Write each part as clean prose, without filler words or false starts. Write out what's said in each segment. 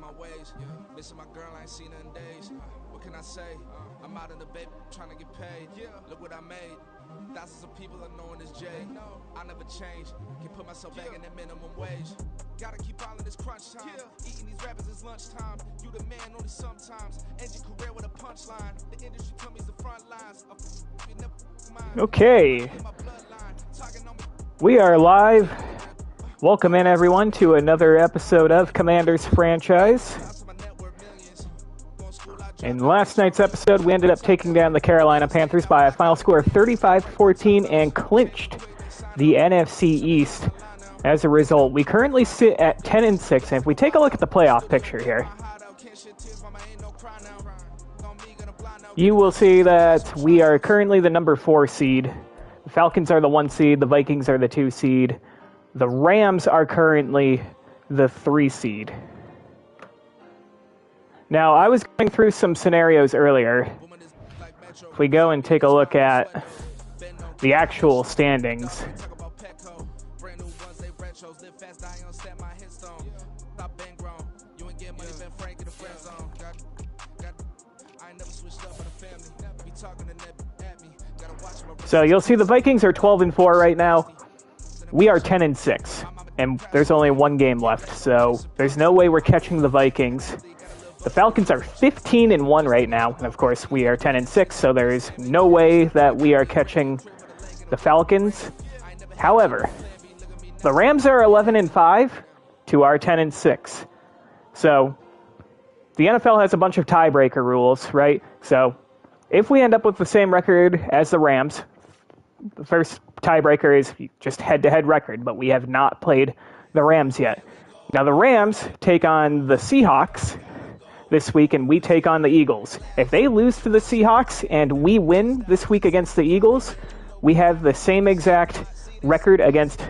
my ways. Missing my girl, I ain't seen her in days. What can I say? I'm out in the baby trying to get paid. Look what I made. Thousands of people are knowing this J. I never change. Can put myself back in that minimum wage. Gotta keep all in this crunch time. Eating these rappers is lunchtime. You the man only sometimes. End your career with a punchline. The industry told me it's the front lines. Okay. We are live. Welcome in, everyone, to another episode of Commanders Franchise. In last night's episode, we ended up taking down the Carolina Panthers by a final score of 35-14 and clinched the NFC East. As a result, we currently sit at 10-6, and if we take a look at the playoff picture here, you will see that we are currently the number 4 seed. The Falcons are the 1 seed, the Vikings are the 2 seed. The Rams are currently the 3 seed. Now, I was going through some scenarios earlier. If we go and take a look at the actual standings, so you'll see the Vikings are 12-4 right now. We are 10-6, and there's only one game left, so there's no way we're catching the Vikings. The Falcons are 15-1 right now, and of course we are 10-6, so there is no way that we are catching the Falcons. However, the Rams are 11-5 to our 10-6. So the NFL has a bunch of tiebreaker rules, right? So if we end up with the same record as the Rams, the first tiebreaker is just head-to-head record, but we have not played the Rams yet. Now the Rams take on the Seahawks this week, and we take on the Eagles. If they lose to the Seahawks and we win this week against the Eagles, we have the same exact record against...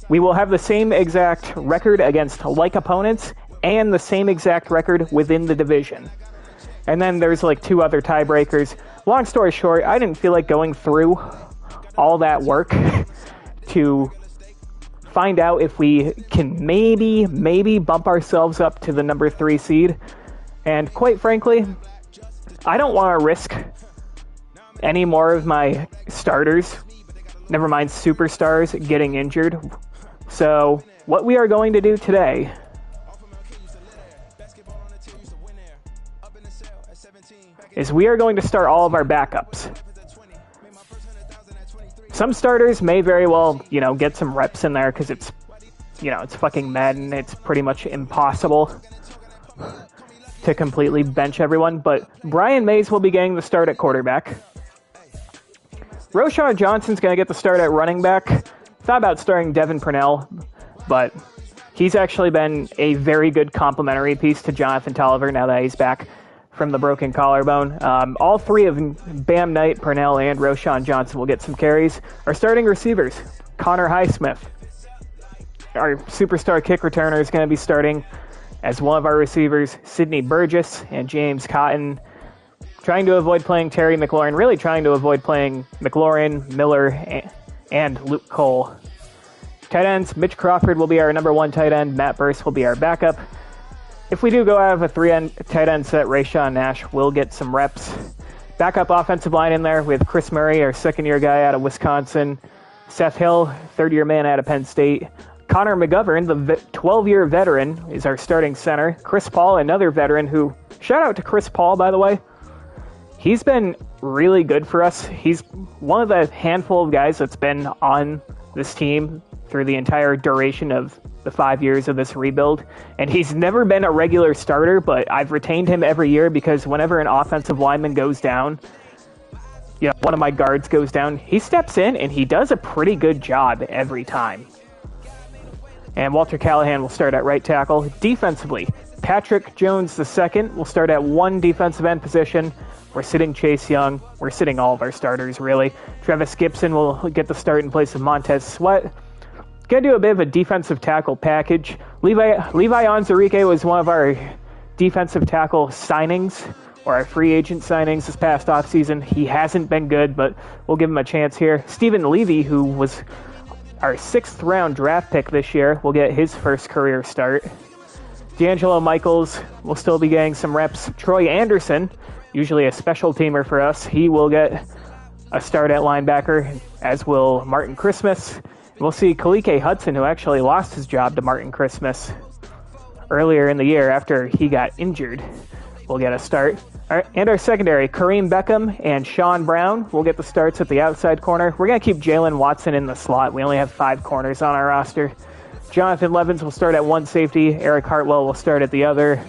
We will have the same exact record against like opponents and the same exact record within the division. And then there's like 2 other tiebreakers. Long story short, I didn't feel like going through all that work to find out if we can maybe bump ourselves up to the number 3 seed. And quite frankly, I don't want to risk any more of my starters, never mind superstars, getting injured. So what we are going to do today is we are going to start all of our backups. Some starters may very well, get some reps in there because it's fucking Madden. It's pretty much impossible to completely bench everyone, but Brian Mays will be getting the start at quarterback. Roschon Johnson's going to get the start at running back. Thought about starting Devin Purnell, but he's actually been a very good complementary piece to Jonathan Tolliver now that he's back from the broken collarbone. All 3 of Bam Knight, Purnell, and Roschon Johnson will get some carries. Our starting receivers, Connor Highsmith. Our superstar kick returner is going to be starting as one of our receivers, Sidney Burgess and James Cotton. Trying to avoid playing Terry McLaurin, really trying to avoid playing McLaurin, Miller, and Luke Cole. Tight ends, Mitch Crawford will be our number 1 tight end. Matt Burse will be our backup. If we do go out of a 3 tight end set, Rayshawn Nash will get some reps. Backup offensive line in there with Chris Murray, our second-year guy out of Wisconsin. Seth Hill, third-year man out of Penn State. Connor McGovern, the 12-year veteran, is our starting center. Chris Paul, another veteran who... Shout out to Chris Paul, by the way. He's been really good for us. He's one of the handful of guys that's been on this team through the entire duration of the 5 years of this rebuild. And he's never been a regular starter, but I've retained him every year because whenever an offensive lineman goes down, one of my guards goes down, he steps in and he does a pretty good job every time. And Walter Callahan will start at right tackle. Defensively, Patrick Jones II will start at 1 defensive end position. We're sitting Chase Young. We're sitting all of our starters, really. Travis Gibson will get the start in place of Montez Sweat. Going to do a bit of a defensive tackle package. Levi Onwuzurike was one of our defensive tackle signings, or our free agent signings this past offseason. He hasn't been good, but we'll give him a chance here. Stephen Levy, who was our 6th round draft pick this year, will get his first career start. D'Angelo Michaels will still be getting some reps. Troy Anderson, usually a special teamer for us, he will get a start at linebacker, as will Martin Christmas. We'll see Kalike Hudson, who actually lost his job to Martin Christmas earlier in the year after he got injured, will get a start. And our secondary, Kareem Beckham and Sean Brown, will get the starts at the outside corner. We're going to keep Jalen Watson in the slot. We only have 5 corners on our roster. Jonathan Levins will start at one safety. Eric Hartwell will start at the other.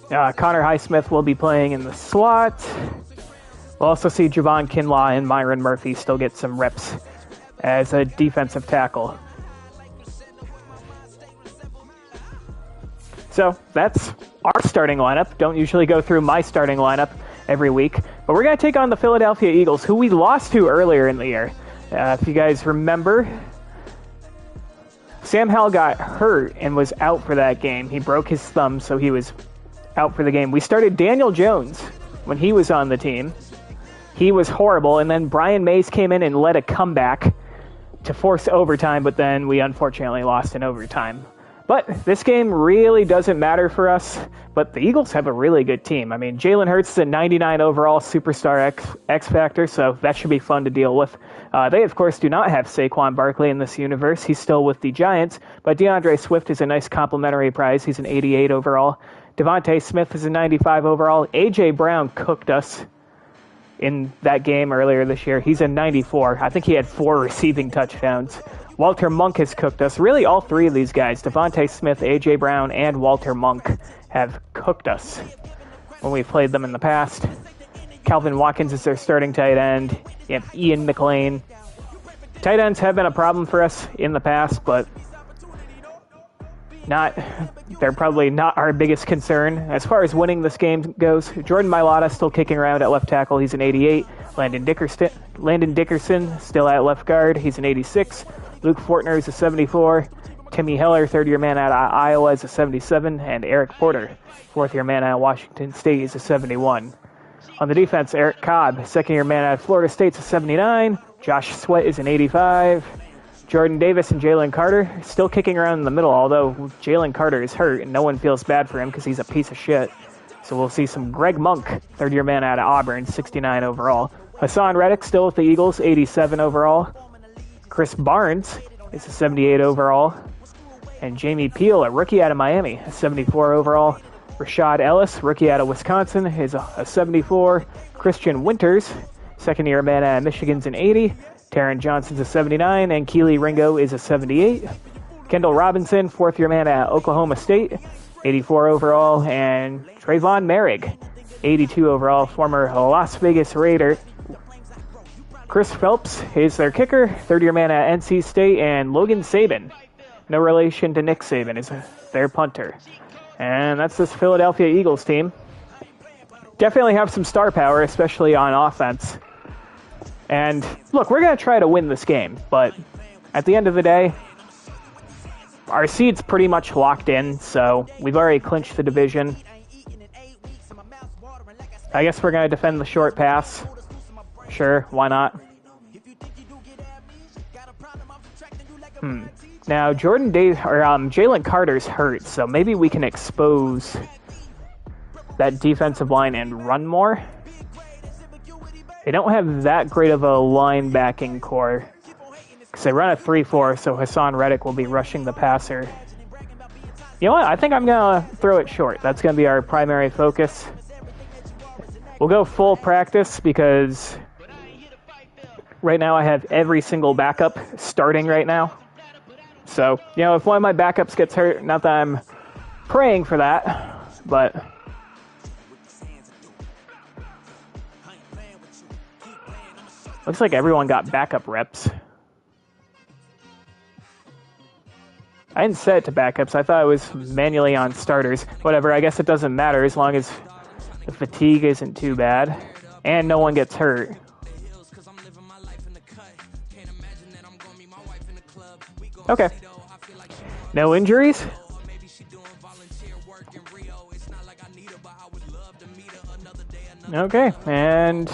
Connor Highsmith will be playing in the slot. We'll also see Javon Kinlaw and Myron Murphy still get some reps as a defensive tackle. So that's our starting lineup. Don't usually go through my starting lineup every week. But we're going to take on the Philadelphia Eagles, who we lost to earlier in the year. If you guys remember, Sam Howell got hurt and was out for that game. He broke his thumb, so he was out for the game. We started Daniel Jones when he was on the team. He was horrible, and then Brian Mays came in and led a comeback to force overtime, but then we unfortunately lost in overtime. But this game really doesn't matter for us, but the Eagles have a really good team. I mean, Jalen Hurts is a 99 overall superstar X Factor, so that should be fun to deal with. They, of course, do not have Saquon Barkley in this universe. He's still with the Giants, but DeAndre Swift is a nice complimentary prize. He's an 88 overall. Devontae Smith is a 95 overall. A.J. Brown cooked us in that game earlier this year. He's a 94. I think he had 4 receiving touchdowns. Walter Monk has cooked us. Really, all 3 of these guys, Devontae Smith, A.J. Brown, and Walter Monk, have cooked us when we've played them in the past. Calvin Watkins is their starting tight end. You have Ian McLean. Tight ends have been a problem for us in the past, but they're probably not our biggest concern. As far as winning this game goes, Jordan Mailata still kicking around at left tackle. He's an 88. Landon Dickerson still at left guard. He's an 86. Luke Fortner is a 74. Timmy Heller, third-year man out of Iowa, is a 77. And Eric Porter, fourth-year man out of Washington State, is a 71. On the defense, Eric Cobb, second-year man out of Florida State, is a 79. Josh Sweat is an 85. Jordan Davis and Jalen Carter still kicking around in the middle, although Jalen Carter is hurt, and no one feels bad for him because he's a piece of shit. So we'll see some Greg Monk, third-year man out of Auburn, 69 overall. Hassan Reddick still with the Eagles, 87 overall. Chris Barnes is a 78 overall. And Jamie Peel, a rookie out of Miami, a 74 overall. Rashad Ellis, rookie out of Wisconsin, is a 74. Christian Winters, second-year man out of Michigan's an 80. Taron Johnson's a 79, and Keely Ringo is a 78. Kendall Robinson, fourth-year man at Oklahoma State, 84 overall. And Trayvon Merrick, 82 overall, former Las Vegas Raider. Chris Phelps is their kicker, third-year man at NC State. And Logan Saban, no relation to Nick Saban, is their punter. And that's this Philadelphia Eagles team. Definitely have some star power, especially on offense. And look, we're going to try to win this game, but at the end of the day, our seed's pretty much locked in, so we've already clinched the division. I guess we're going to defend the short pass. Sure, why not? Now, Jalen Carter's hurt, so maybe we can expose that defensive line and run more. They don't have that great of a linebacking core because they run a 3-4, so Hassan Reddick will be rushing the passer. You know what? I think I'm going to throw it short. That's going to be our primary focus. We'll go full practice because right now I have every single backup starting right now. So, if one of my backups gets hurt, not that I'm praying for that, but looks like everyone got backup reps. I didn't set it to backups. I thought it was manually on starters. Whatever, I guess it doesn't matter as long as the fatigue isn't too bad and no one gets hurt. Okay. No injuries? Okay, and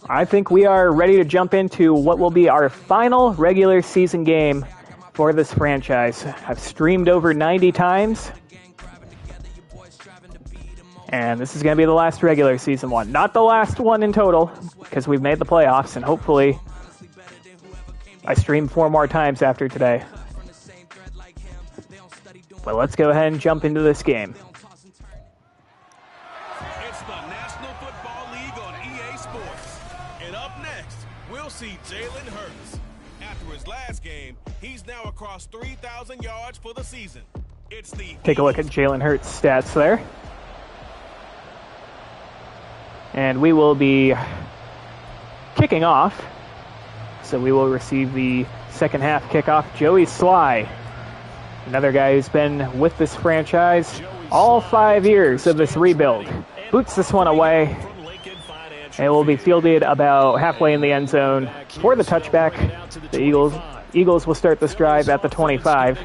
I think we are ready to jump into what will be our final regular season game for this franchise. I've streamed over 90 times. And this is going to be the last regular season one. Not the last one in total, because we've made the playoffs, and hopefully I stream 4 more times after today. But let's go ahead and jump into this game. It's the National Football League on EA Sports. And up next, we'll see Jalen Hurts. After his last game, he's now across 3,000 yards for the season. It's the Take a look at Jalen Hurts' stats there. And we will be kicking off. So we will receive the second half kickoff. Joey Sly, another guy who's been with this franchise all 5 years of this rebuild. Boots this one away. And it will be fielded about halfway in the end zone for the touchback. The Eagles will start this drive at the 25.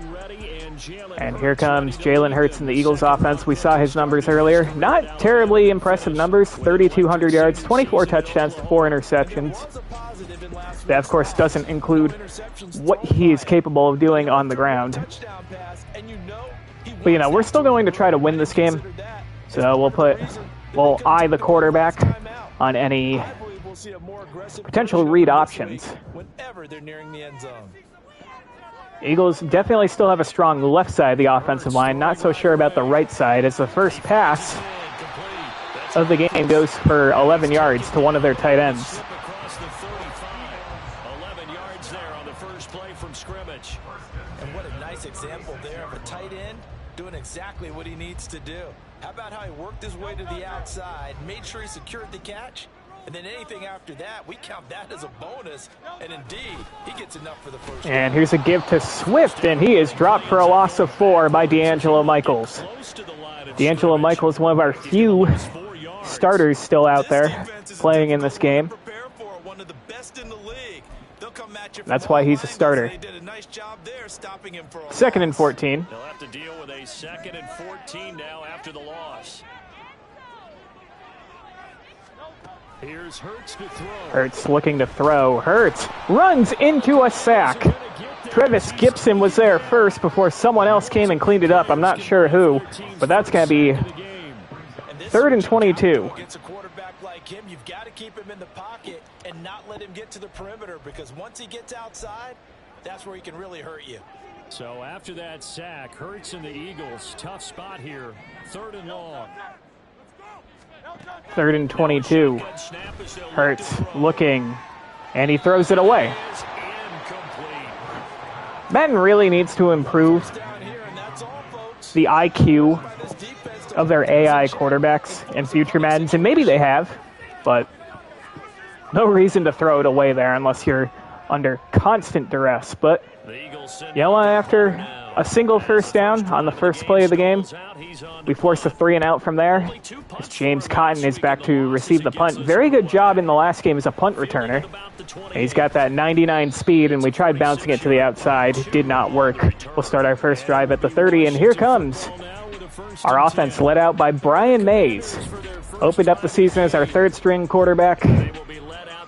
And here comes Jalen Hurts in the Eagles offense. We saw his numbers earlier. Not terribly impressive numbers. 3,200 yards, 24 touchdowns to 4 interceptions. That, of course, doesn't include what he is capable of doing on the ground. But, you know, we're still going to try to win this game. So we'll eye the quarterback on any potential read options. Eagles definitely still have a strong left side of the offensive line. Not so sure about the right side, as the first pass of the game goes for 11 yards to one of their tight ends. 11 yards there on the first play from scrimmage. And what a nice example there of a tight end doing exactly what he needs to do. How about how he worked his way to the outside, made sure he secured the catch, and then anything after that, we count that as a bonus. And indeed, he gets enough for the first. And here's a give to Swift, and he is dropped for a loss of 4 by D'Angelo Michaels. D'Angelo Michaels, one of our few starters still out there playing in this game. That's why he's a starter. Second and 14. They'll have to deal with a 2nd and 14 now after the loss. Here's Hurts to throw. Hurts looking to throw. Hurts runs into a sack. Trevis Gibson was there first before someone else came and cleaned it up. I'm not sure who, but that's going to be 3rd and 22. Against a quarterback like him, you've got to keep him in the pocket and not let him get to the perimeter, because once he gets outside, that's where he can really hurt you. So after that sack, Hurts and the Eagles, tough spot here. 3rd and long. 3rd and 22. Hurts looking, and he throws it away. Madden really needs to improve the IQ of their AI quarterbacks in future Maddens, and maybe they have, but no reason to throw it away there unless you're under constant duress. But, you know, after a single first down on the first play of the game, we force a 3 and out from there. As James Cotton is back to receive the punt. Very good job in the last game as a punt returner. He's got that 99 speed, and we tried bouncing it to the outside. Did not work. We'll start our first drive at the 30, and here comes our offense, led out by Brian Mays. Opened up the season as our 3rd-string quarterback.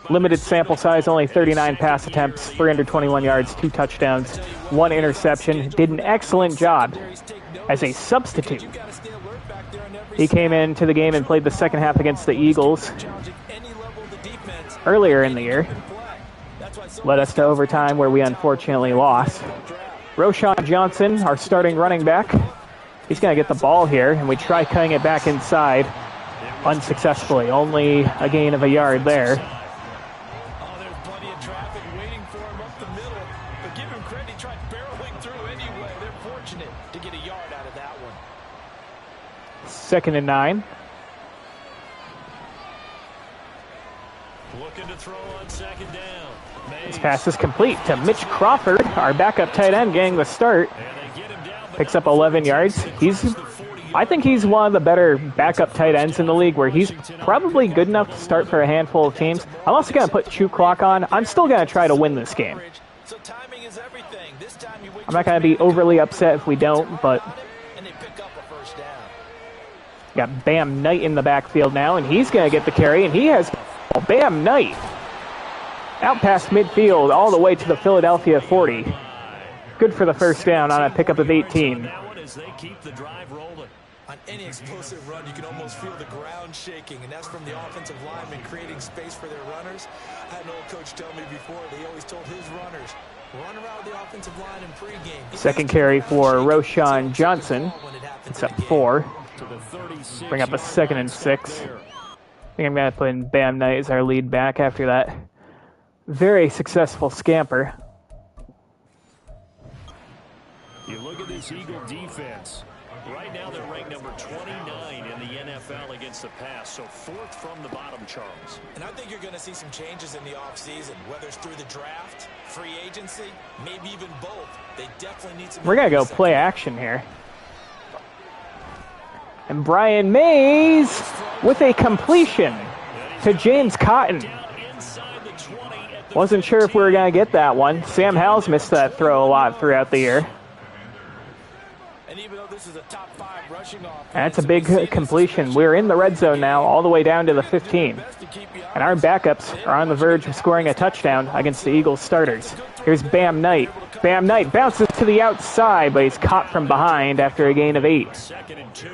Limited sample size, only 39 pass attempts, 321 yards, 2 touchdowns, 1 interception. Did an excellent job as a substitute. He came into the game and played the second half against the Eagles earlier in the year. Led us to overtime, where we unfortunately lost. Roschon Johnson, our starting running back. He's going to get the ball here, and we try cutting it back inside unsuccessfully. Only a gain of a yard there. Second and 9. Looking to throw on 2nd down. This pass is complete to Mitch Crawford, our backup tight end, getting the start. Picks up 11 yards. I think he's one of the better backup tight ends in the league, where he's probably good enough to start for a handful of teams. I'm also going to put Chew Clock on. I'm still going to try to win this game. I'm not going to be overly upset if we don't, but got Bam Knight in the backfield now, and he's going to get the carry, and he has Bam Knight out past midfield all the way to the Philadelphia 40. Good for the first down on a pickup of 18. As they keep the drive rolling. On any explosive run, you can almost feel the ground shaking, and that's from the offensive linemen creating space for their runners. I had an old coach tell me before, they always told his runners, run around the offensive line in pregame. Second carry for Roschon Johnson. It's up 4. Bring up a 2nd and 6. I think I'm going to put in Bam Knight as our lead back after that very successful scamper. You look at this Eagle defense. Right now they're ranked number 29 in the NFL against the pass, so 4th from the bottom, Charles. And I think you're going to see some changes in the offseason, whether it's through the draft, free agency, maybe even both. They definitely need some... We're going to go play action here. And Brian Mays with a completion to James Cotton. Wasn't sure if we were going to get that one. Sam Howell's missed that throw a lot throughout the year. And even though this is a top 5 rushing offense, That's a big completion. We're in the red zone now, all the way down to the 15. And our backups are on the verge of scoring a touchdown against the Eagles starters. Here's Bam Knight. Bam Knight bounces to the outside, but he's caught from behind after a gain of 8. 2nd and 2.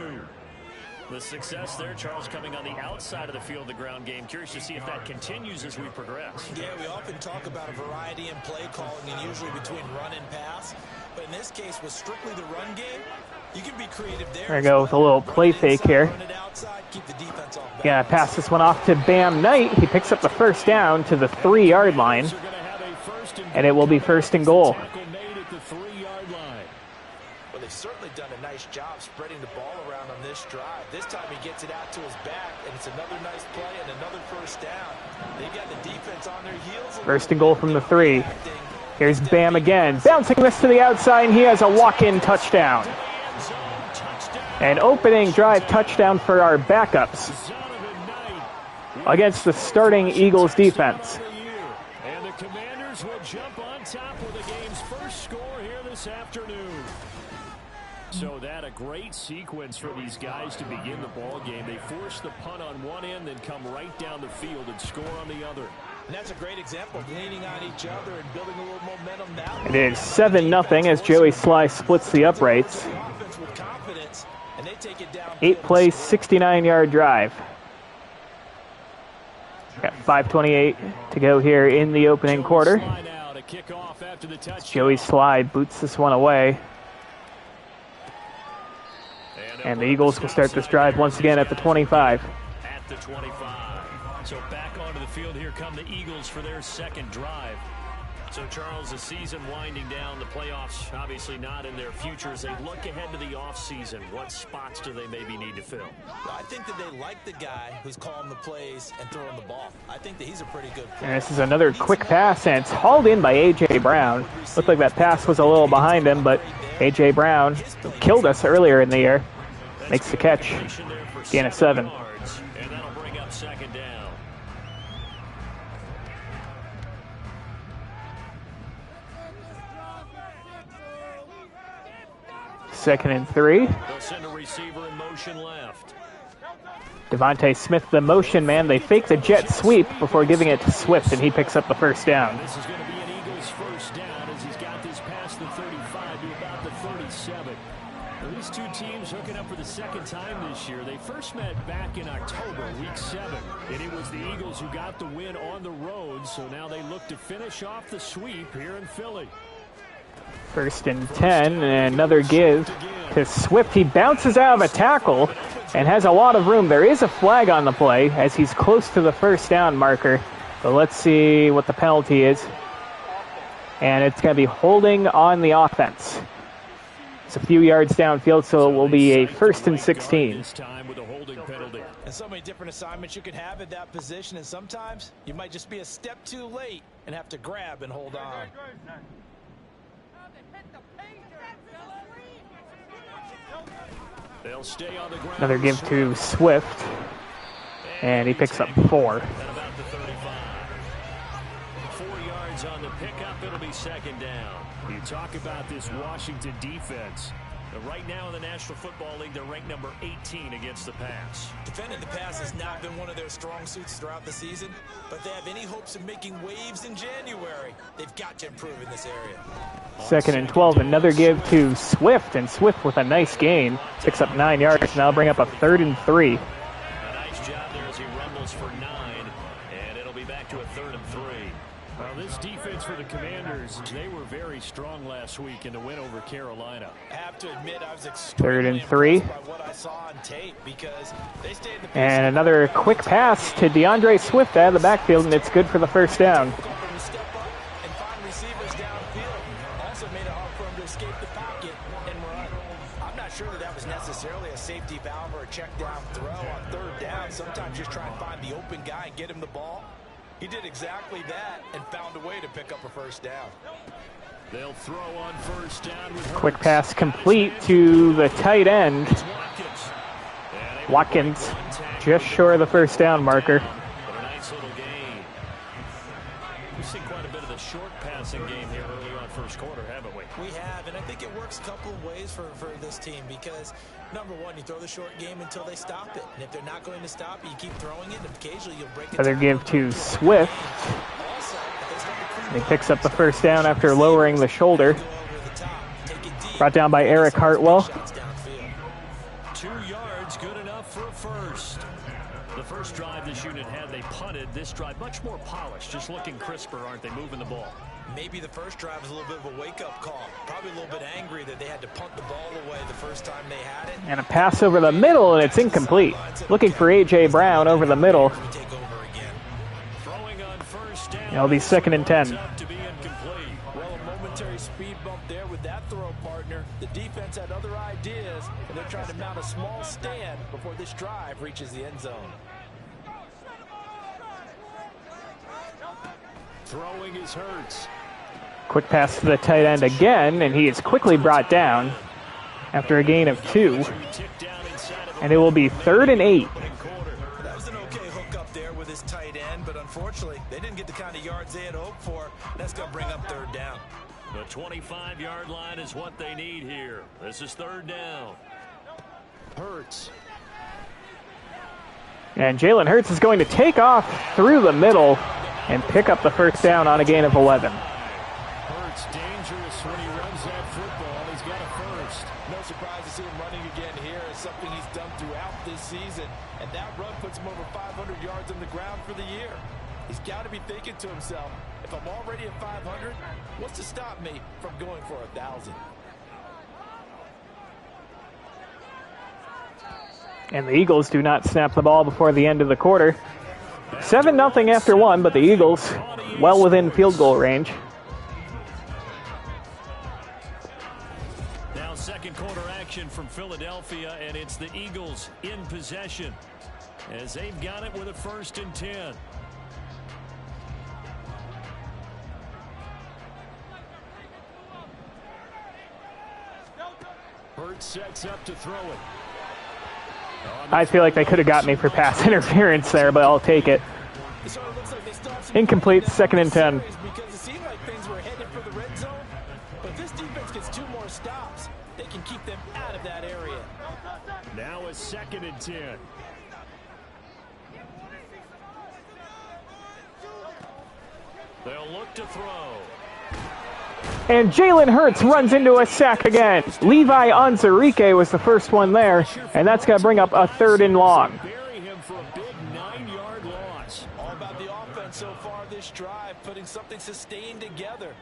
The success there, Charles, coming on the outside of the field, the ground game. Curious to see if that continues as we progress. Yeah, we often talk about a variety in play calling and usually between run and pass. But in this case, with strictly the run game, you can be creative there. There we go with a little play fake here. Yeah, pass this one off to Bam Knight. He picks up the first down to the 3-yard line. And it will be 1st and goal. Well, they've certainly done a nice job spreading the ball around on this drive. This time he gets it out to his back, and it's another nice play and another first down. They've got the defense on their heels. 1st and goal from the 3. Here's Bam again. Bouncing this to the outside, and he has a walk-in touchdown. An opening drive touchdown for our backups against the starting Eagles defense. And the Commanders will jump on top with the game's first score here this afternoon. So that a great sequence for these guys to begin the ball game. They force the punt on one end, then come right down the field and score on the other. And that's a great example of leaning on each other and building a little momentum now. It is 7-0 as Joey Sly splits the uprights. 8 plays, 69-yard drive. Got 5:28 to go here in the opening quarter. Joey Sly boots this one away. And the Eagles will start this drive once again at the 25. At the 25. So back onto the field, here come the Eagles for their 2nd drive. So, Charles, the season winding down, the playoffs obviously not in their future. As they look ahead to the offseason, what spots do they maybe need to fill? Well, I think that they like the guy who's calling the plays and throwing the ball. I think that he's a pretty good player. And this is another quick pass, and it's hauled in by A.J. Brown. Looked like that pass was a little behind him, but A.J. Brown killed us earlier in the year. Makes the catch. Gain of 7. And that'll bring up 2nd down. Second and 3. They'll send a receiver in motion left. Devontae Smith, the motion man. They fake the jet sweep before giving it to Swift, and he picks up the first down. This is going to be an Eagles first down as he's got this past the 35 to about the 37. These two teams hooking up for the 2nd time this year. They first met back in October, week 7. And it was the Eagles who got the win on the road. So now they look to finish off the sweep here in Philly. 1st and 10, and another give to Swift. He bounces out of a tackle and has a lot of room. There is a flag on the play as he's close to the first down marker. But let's see what the penalty is. And it's going to be holding on the offense. It's a few yards downfield, so it will be a 1st and 16. And so many different assignments you can have at that position, and sometimes you might just be a step too late and have to grab and hold on. They'll stay on the ground. Another give to Swift, and he picks up 4. At about the 35. 4 yards on the pickup. It'll be 2nd down. You talk about this Washington defense. Right now in the National Football League, they're ranked number 18 against the pass. Defending the pass has not been one of their strong suits throughout the season, but they have any hopes of making waves in January. They've got to improve in this area. 2nd and 12, another give to Swift, and Swift with a nice gain. Picks up 9 yards, now bring up a 3rd and 3. A nice job there as he rumbles for 9, and it'll be back to a 3rd and 3. Well, this defense for the Commanders, they were very strong last week in the win over Carolina. I have to admit, I was extremely 3rd and 3. impressed by what I saw on tape because they stayed in the And another quick pass to DeAndre Swift out of the backfield, and it's good for the first down. to step up and find receivers downfield. Also made it hard for him to escape the pocket and run. I'm not sure that was necessarily a safety valve or a check down throw on 3rd down. Sometimes just try and find the open guy and get him the ball. He did exactly that and found a way to pick up a first down. They'll throw on 1st down with Hurts. Quick pass complete to the tight end. Watkins just short of the first down marker. But a nice little gain. We've seen quite a bit of the short passing game here early on first quarter, haven't we? We have, and I think it works a couple of ways for this team because, number one, you throw the short game until they stop it. And if they're not going to stop it, you keep throwing it, and occasionally you'll break it. Another give to Swift. He picks up the first down after lowering the shoulder. Brought down by Eric Hartwell. 2 yards, good enough for a first. The first drive this unit had, they punted. This drive, much more polished, just looking crisper, aren't they, moving the ball? Maybe the first drive was a little bit of a wake-up call. Probably a little bit angry that they had to punt the ball away the first time they had it. And a pass over the middle, and it's incomplete. Looking for A.J. Brown over the middle. Take over again. Throwing on 1st down. It'll be 2nd and 10. To be incomplete. Well, a momentary speed bump there with that throw, partner. The defense had other ideas, and they're trying to mount a small stand before this drive reaches the end zone. Throwing is Hurts. Quick pass to the tight end again, and he is quickly brought down after a gain of 2. And it will be 3rd and 8. That was an okay hook up there with his tight end, but unfortunately, they didn't get the kind of yards they had hoped for. That's going to bring up 3rd down. The 25-yard line is what they need here. This is 3rd down. Hurts. And Jalen Hurts is going to take off through the middle and pick up the first down on a gain of 11. Hurts dangerous when he runs that football. He's got a first. No surprise to see him running again here. It's something he's done throughout this season. And that run puts him over 500 yards on the ground for the year. He's got to be thinking to himself, if I'm already at 500, what's to stop me from going for 1,000? And the Eagles do not snap the ball before the end of the quarter. 7-0 after 1, but the Eagles well within field goal range. Now 2nd quarter action from Philadelphia, and it's the Eagles in possession as they've got it with a 1st and 10. Hurts sets up to throw it. I feel like they could have got me for pass interference there, but I'll take it. Incomplete, 2nd and 10. Because it seemed like things were headed for the red zone, but if this defense gets 2 more stops, they can keep them out of that area. Now a 2nd and 10. They'll look to throw. And Jalen Hurts runs into a sack again. Levi Onwuzurike was the first one there, and that's going to bring up a 3rd and long. Bury him for a big 9-yard loss. All about the offense so far this drive, putting something sustained together.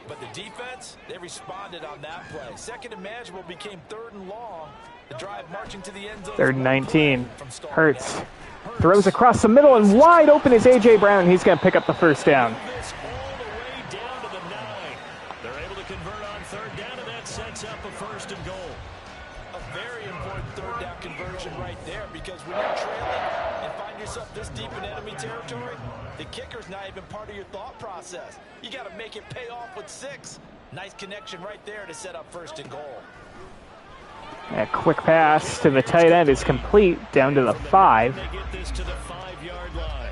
But the defense, they responded on that play. 2nd and manageable became 3rd and long. The drive marching to the end zone. 3rd and 19. Hurts throws across the middle, and wide open is A.J. Brown. He's going to pick up the first down. This all the way down to the 9. They're able to convert on 3rd down, and that sets up a 1st and goal. A very important 3rd down conversion right there, because when you're trailing and find yourself this deep in enemy territory, the kicker's not even part of your thought process. You got to make it pay off with 6. Nice connection right there to set up 1st and goal. A quick pass to the tight end is complete, down to the 5. They get this to the 5-yard line.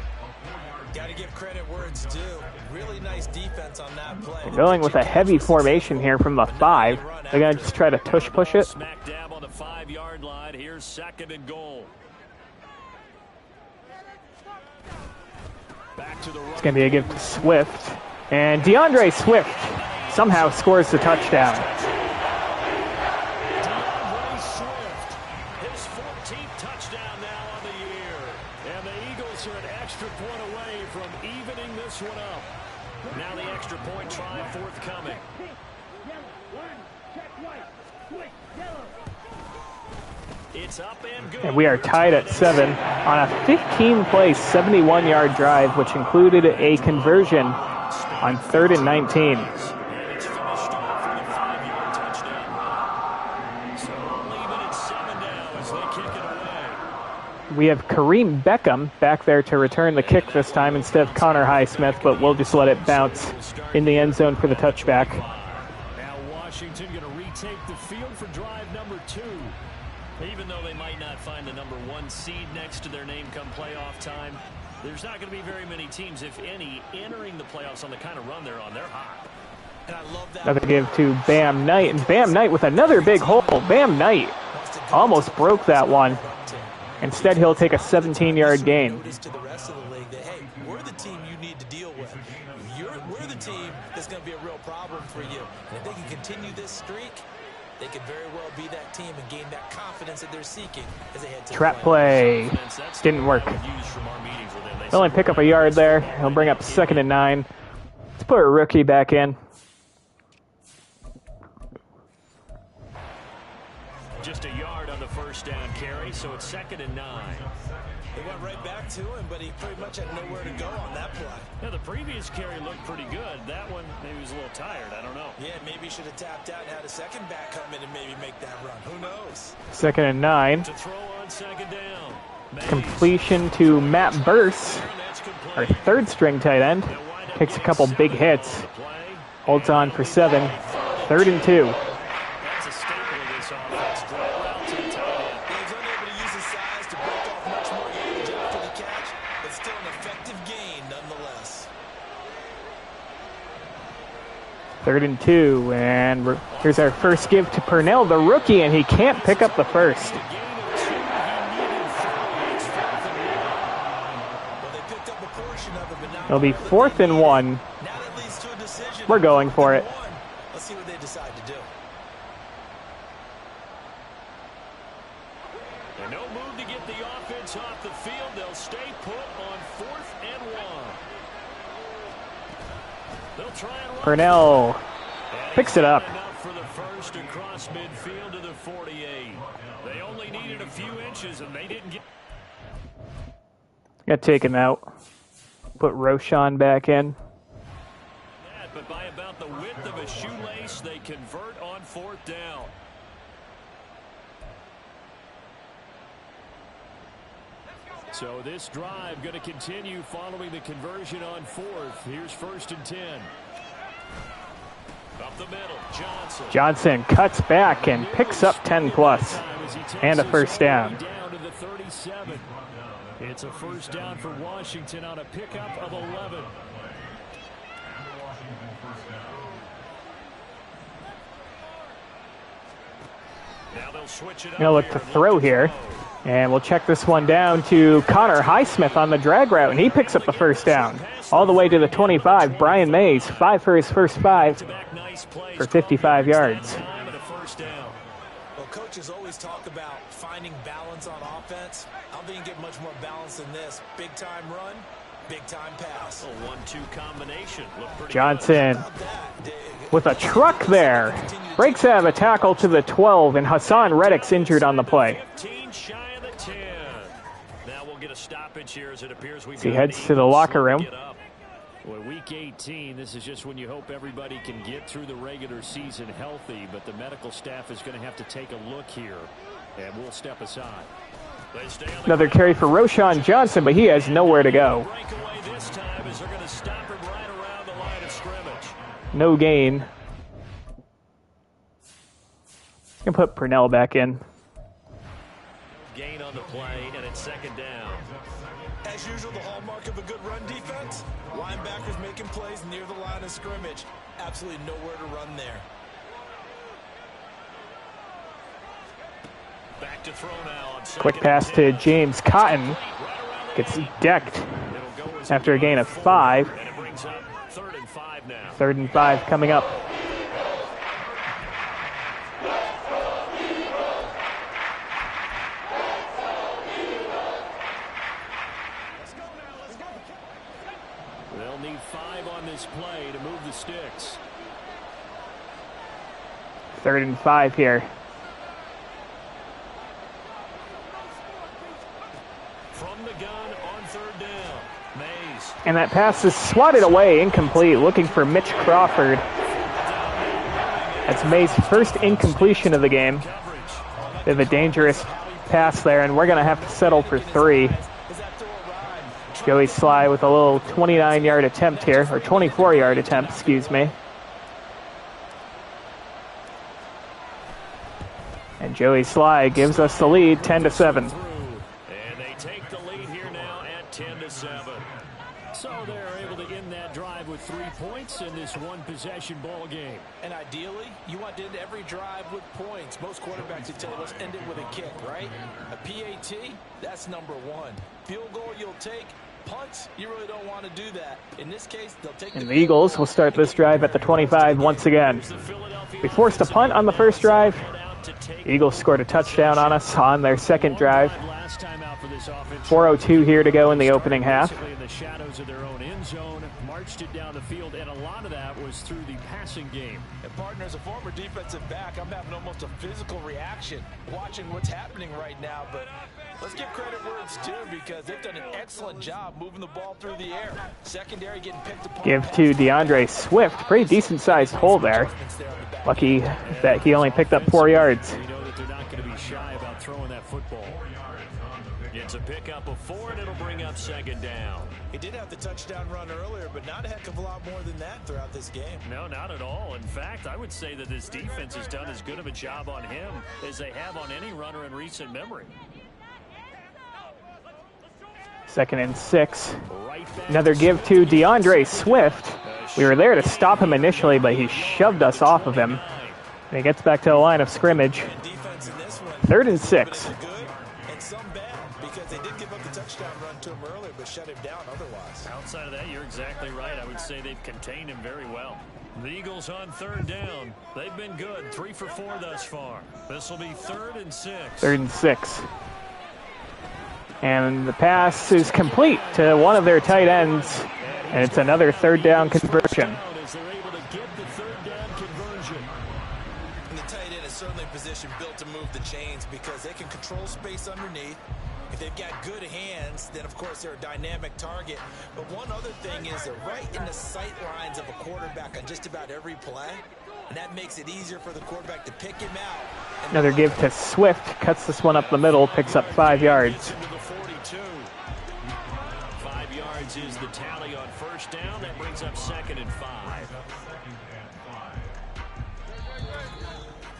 Got to give credit where it's due. Really nice defense on that play. Going with a heavy formation here from the 5. They're going to just try to tush push it. Smack dab on the 5-yard line. Here's 2nd and goal. Back to the right. It's going to be a give to Swift. And DeAndre Swift somehow scores the touchdown. DeAndre Swift, his 14th touchdown now on the year. And the Eagles are an extra point away from evening this one up. Now the extra point try forthcoming. It's up and good. And we are tied at 7 on a 15-play, 71-yard drive, which included a conversion on 3rd and 19. It's finished off for the 5-yard touchdown. So all even at 7 now as they kick it away. We have Kareem Beckham back there to return the kick this time instead of Connor Highsmith, but we'll just let it bounce in the end zone for the touchback. Now Washington going to retake the field for drive number 2. Even though they might not find the number 1 seed next to their name come playoff time, there's not going to be very many teams, if any, entering the playoffs on the kind of run they're on. They're hot. And I love that. Another give to Bam Knight, and Bam Knight with another big hole. Bam Knight almost broke that one. Instead, he'll take a 17-yard gain. To the rest of the league that, hey, we're the team you need to deal with. We're the team that's going to be a real problem for you. And if they can continue this streak, they could very well be that team and gain that confidence that they're seeking as they head to Trap play didn't work. They'll only pick up a yard there. He'll bring up 2nd and 9. Let's put a rookie back in. Just a yard on the first down carry, so it's 2nd and 9. They went right back to him, but he pretty much had nowhere to go on that play. Yeah, the previous carry looked pretty good. That one, maybe he was a little tired. I don't know. Yeah, maybe he should have tapped out and had a second back come in and maybe make that run. Who knows? 2nd and 9. To throw on 2nd down. Completion to Matt Burse, our 3rd string tight end. Takes a couple big hits. Holds on for 7. 3rd and 2. That's a staple of this offense. Throw out to the tight end. He's unable to use his size to break off much more yardage after the catch, but still an effective gain nonetheless. 3rd and 2, and here's our first give to Purnell, the rookie, and he can't pick up the first. Gain of 2, he needed 3. It's 4th and 1. Well, they picked up a portion of it, but now It'll be 4th and 1. Now that leads to a decision. We're going for it. Let's see what they decide to do. And no move to get the offense off the field. They'll stay put on 4th and 1. They'll try and run. Purnell picks it up. Enough for the first across midfield to the 48. They only needed a few inches, and they didn't get. Got taken out. Put Roshan back in. that, but by about the width of a shoelace, they convert on 4th down. So this drive going to continue following the conversion on 4th. Here's 1st and 10. Up the middle, Johnson. Johnson cuts back and picks up 10 plus and a first down. Down to the 37. It's a first down for Washington on a pickup of 11. Now they'll switch it up. Gonna look to throw here. And we'll check this one down to Connor Highsmith on the drag route, and he picks up the first down. All the way to the 25. Brian Mays, 5 for his first 5 for 55 yards. Well, coaches always talk about finding balance on offense. I don't think you get much more balance than this. Big time run, big time pass. A 1-2 combination. Johnson with a truck there. Breaks out of a tackle to the 12, and Hassan Reddick's injured on the play. 15 shy of the 10. Now we'll get a stoppage here as it appears we've He heads to the locker room. Well, week 18, this is just when you hope everybody can get through the regular season healthy, but the medical staff is going to have to take a look here, and we'll step aside. Another carry for Roshan Johnson, but he has nowhere to go. Breakaway this time as they're going to stop him right around the line of scrimmage. No gain. Can put Purnell back in. Gain on the play, and it's 2nd down. As usual, the hallmark of a good run defense, linebackers making plays near the line of scrimmage. Absolutely nowhere to run there. to throw now on Quick pass to James Cotton. Gets decked after a gain of 5. And it brings up 3rd and 5 now. 3rd and 5 coming up. They'll need 5 on this play to move the sticks. 3rd and 5 here. From the gun on 3rd down. Mays. And that pass is swatted away, incomplete, looking for Mitch Crawford. That's Mays' first incompletion of the game. They have a dangerous pass there, and we're going to have to settle for 3. Joey Sly with a little 29-yard attempt here, or 24-yard attempt, excuse me. And Joey Sly gives us the lead, 10-7. And they take the lead here now at 10-7. So they're able to end that drive with 3 points in this one-possession ball game. And ideally, you want to end every drive with points. Most quarterbacks would tell you, let's end it with a kick, right? A PAT, that's number 1. Field goal you'll take. Punts, you really don't want to do that. In this case, they'll take And the Eagles will start this drive at the 25 once again. We forced a punt on the first drive. Eagles scored a touchdown on us on their second drive. 4:02 here to go in the opening half. In the shadows of their own end zone, marched it down the field, and a lot of that was through the passing game. And partner, as a former defensive back, I'm having almost a physical reaction watching what's happening right now. But let's give credit where it's due, because they've done an excellent job moving the ball through the air. Secondary getting picked apart. Give to DeAndre Swift. Pretty decent-sized hole there. Lucky that he only picked up 4 yards. You know that they're not going to be shy about throwing that football. It's a pickup of 4, and it'll bring up 2nd down. He did have the touchdown run earlier, but not a heck of a lot more than that throughout this game. No, not at all. In fact, I would say that this defense has done as good of a job on him as they have on any runner in recent memory. 2nd and 6. Another give to DeAndre Swift. We were there to stop him initially, but he shoved us off of him. And he gets back to the line of scrimmage. 3rd and 6. And some bad, because they did give up the touchdown run to him earlier, but shut him down otherwise. Outside of that, you're exactly right. I would say they've contained him very well. The Eagles on 3rd down. They've been good. 3 for 4 thus far. This will be 3rd and 6. 3rd and 6. And the pass is complete to one of their tight ends. And it's another 3rd down conversion. As they're able to get the 3rd down conversion. And the tight end is certainly a position built to move the chains, because they can control space underneath. If they've got good hands, then of course they're a dynamic target. But one other thing is they're right in the sight lines of a quarterback on just about every play. And that makes it easier for the quarterback to pick him out. Another give to Swift. Cuts this one up the middle. Picks up 5 yards. Into the 42. 5 yards is the tally on 1st down. That brings up 2nd and 5.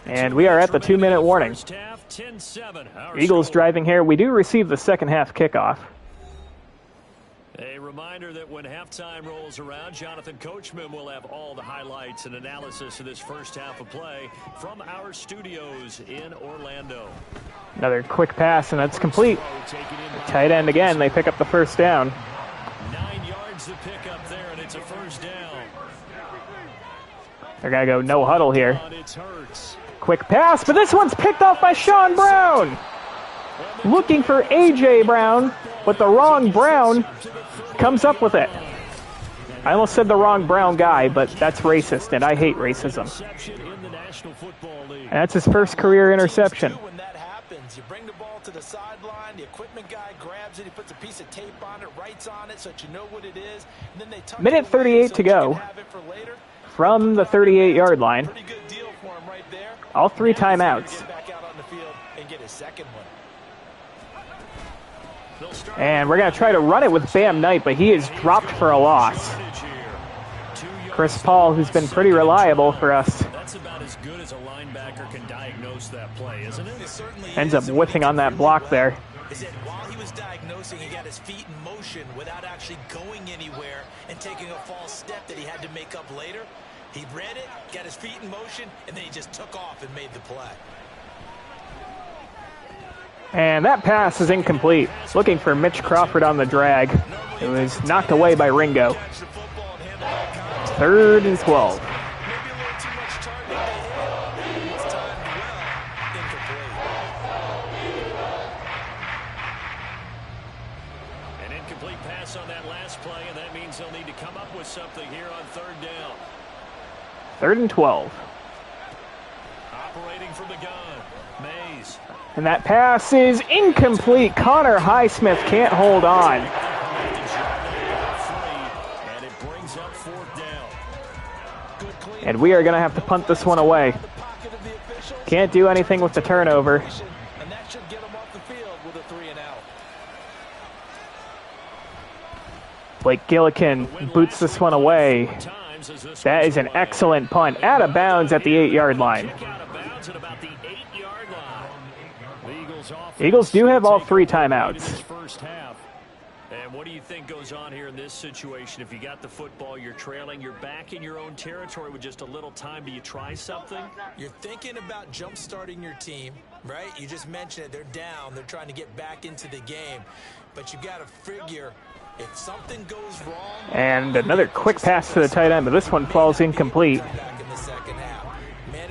And we are at the 2-minute warning. First half, 10-7. Eagles driving here. We do receive the second half kickoff. A reminder that when halftime rolls around, Jonathan Coachman will have all the highlights and analysis of this first half of play from our studios in Orlando. Another quick pass, and that's complete. Tight end again. They pick up the 1st down. 9 yards to pick up there, and it's a 1st down. They're going to go no huddle here. It's Hurts. Quick pass, but this one's picked off by Sean Brown. Looking for A.J. Brown, but the wrong Brown comes up with it. I almost said the wrong Brown guy, but that's racist, and I hate racism. And that's his first career interception. When that happens, you bring the ball to the sideline, the equipment guy grabs it, he puts a piece of tape on it, writes on it so that you know what it is, and then they tuck Minute it away 38 so to that you go. can have it for later. From the 38-yard line. Pretty good deal for him right there. All 3 Now he's able to timeouts. get back out on the field and get his second one. And we're going to try to run it with Bam Knight, but he is dropped for a loss. Chris Paul, who's been pretty reliable for us, That's about as good as a linebacker can diagnose that play, isn't it? It certainly ends is. up whiffing on that block there. Is that while he was diagnosing, he got his feet in motion without actually going anywhere and taking a false step that he had to make up later. He read it, got his feet in motion, and then he just took off and made the play. And that pass is incomplete. Looking for Mitch Crawford on the drag. It was knocked away by Ringo. 3rd and 12. An incomplete pass on that last play, and that means they'll need to come up with something here on 3rd down. 3rd and 12. Operating from the gun, Mays. And that pass is incomplete. Connor Highsmith can't hold on. And it brings up 4th down. And we are going to have to punt this one away. Can't do anything with the turnover. And that should get them off the field with a 3-and-out. Blake Gillikin boots this one away. That is an excellent punt. Out of bounds at the 8-yard line. Eagles do have all 3 timeouts. And what do you think goes on here in this situation? If you got the football, you're trailing, you're back in your own territory with just a little time. Do you try something? You're thinking about jump-starting your team, right? You just mentioned it. They're down. They're trying to get back into the game. But you got to figure if something goes wrong. And another quick pass to the tight end, but this one falls incomplete.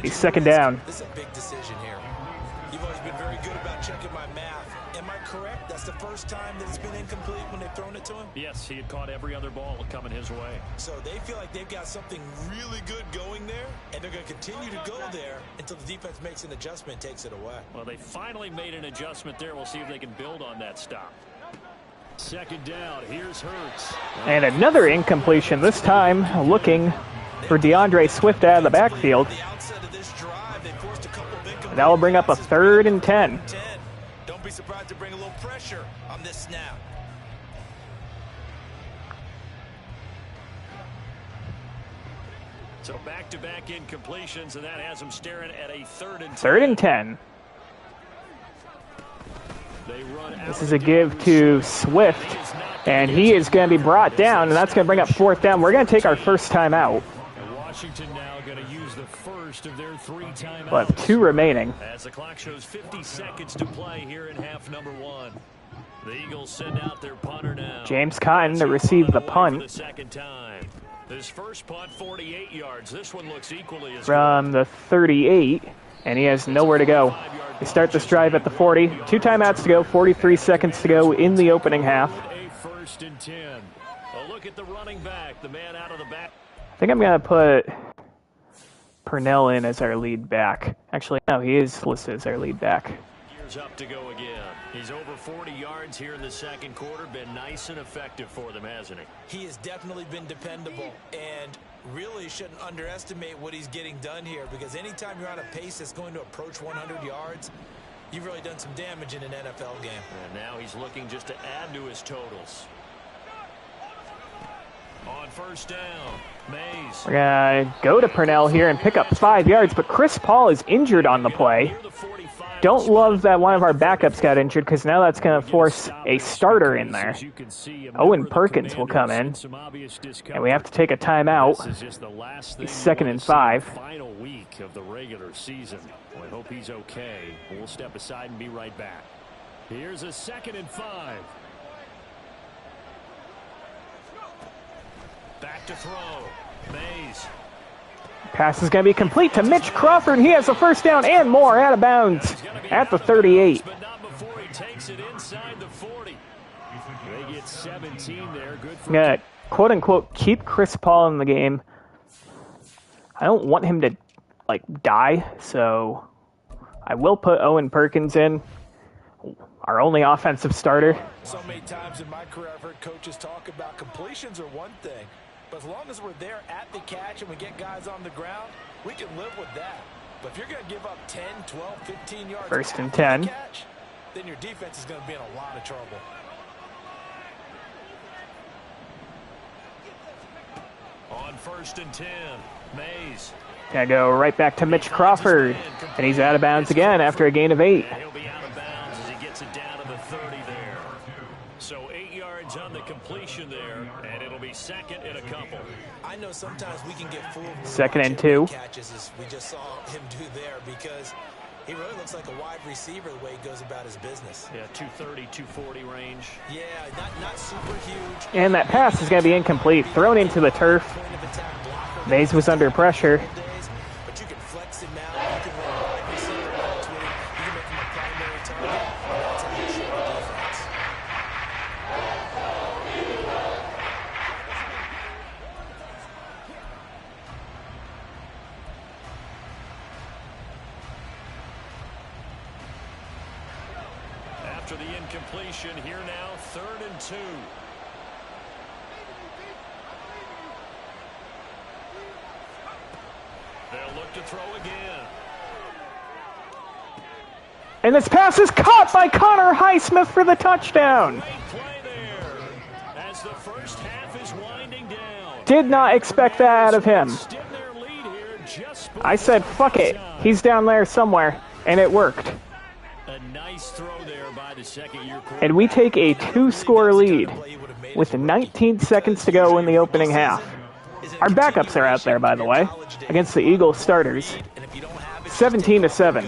He's 2nd down. This is a big decision here. You've always been very good about checking my math. Am I correct? That's the first time that it's been incomplete when they've thrown it to him? Yes, he had caught every other ball coming his way. So they feel like they've got something really good going there, and they're going to continue to go there until the defense makes an adjustment and takes it away. Well, they finally made an adjustment there. We'll see if they can build on that stop. 2nd down, here's Hurts. And another incompletion, this time looking for DeAndre Swift out of the backfield. That will bring up a 3rd and 10. Don't be surprised to bring a little pressure on this snap. So back-to-back incompletions, and that has them staring at a 3rd and 10. 3rd and 10. This is a give to Swift, and he is going to be brought down, and that's going to bring up 4th down. We're going to take our first timeout. Washington now going to use the first of their 3 timeouts. We'll have 2 remaining. As the clock shows 50 seconds to play here in half number 1. The Eagles send out their punter now. James Cotton to receive the punt. For the 2nd time. This first punt, 48 yards. This one looks equally as from the 38, and he has nowhere to go. They start this drive at the 40. 2 timeouts to go, 43 seconds to go in the opening half. A 1st and 10. A look at the running back, the man out of the back. I think I'm going to put Purnell in as our lead back. Actually, no, he is listed as our lead back. Years up to go again. He's over 40 yards here in the 2nd quarter. Been nice and effective for them, hasn't he? He has definitely been dependable, and really shouldn't underestimate what he's getting done here, because anytime you're on a pace that's going to approach 100 yards, you've really done some damage in an NFL game. And now he's looking just to add to his totals. On 1st down, Mays. We're going to go to Purnell here and pick up 5 yards, but Chris Paul is injured on the play. Don't love that one of our backups got injured, because now that's going to force a starter in there. Owen Perkins will come in, and we have to take a timeout. It's 2nd and 5. Final week of the regular season. We hope he's okay. We'll step aside and be right back. Here's a 2nd and 5. Back to throw. Mays. Pass is going to be complete to Mitch Crawford. He has a 1st down and more, out of bounds at the 38. But not before he takes it inside the 40. They get 17 there. Good for I'm going to, quote unquote, keep Chris Paul in the game. I don't want him to, die, so I will put Owen Perkins in, our only offensive starter. So many times in my career, I've heard coaches talk about completions are one thing, but as long as we're there at the catch and we get guys on the ground, we can live with that. But if you're going to give up 10, 12, 15 yards 1st and 10. The catch, then your defense is going to be in a lot of trouble. On 1st and 10, Mays. Gonna go right back to Mitch Crawford, and he's out of bounds again after a gain of 8. He'll be out of bounds as he gets it down to the 30 there. So 8 yards on the completion there, and it'll be 2nd and a couple. I know sometimes we can get fooled. 2nd and 2. Catches as we just saw him do there, because He really looks like a wide receiver the way he goes about his business. Yeah, 230, 240 range. Yeah, not super huge. And that pass is going to be incomplete. Thrown into the turf. Mays was under pressure. But you can flex him out. You can run wide receiver routes with him. You can make him a primary target. That's how you show defense. After the incompletion, here now, 3rd and 2. They'll look to throw again. And this pass is caught by Connor Highsmith for the touchdown. Great play there as the first half is winding down. Did not expect that out of him. Extend their lead here just I said, fuck it. He's down there somewhere. And it worked. a nice throw there by the second-year quarterback. And we take a 2-score lead with 19 seconds to go in the opening half. Our backups are out there, by the way, against the Eagles starters. 17-7.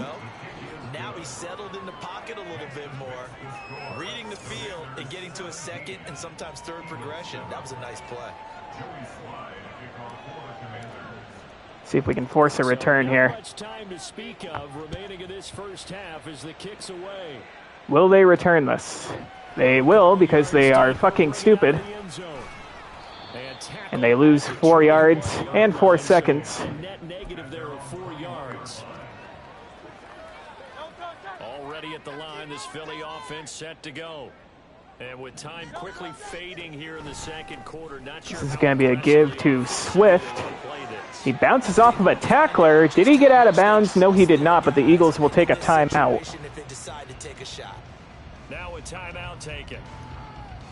Now he's settled in the pocket a little bit more. Reading the field and getting to a second and sometimes third progression. That was a nice play. See if we can force a return Not here. much time to speak of remaining in this first half as the kick's away. Will they return this? They will, because they are fucking stupid. And they lose 4 yards and 4 seconds. Net negative there of 4 yards. Already at the line, this Philly offense set to go. And with time quickly fading here in the second quarter, not sure This is going to be a give to Swift. He bounces off of a tackler. Did he get out of bounds? No, he did not, but the Eagles will take a timeout. If they decide to take a shot. Now a timeout taken.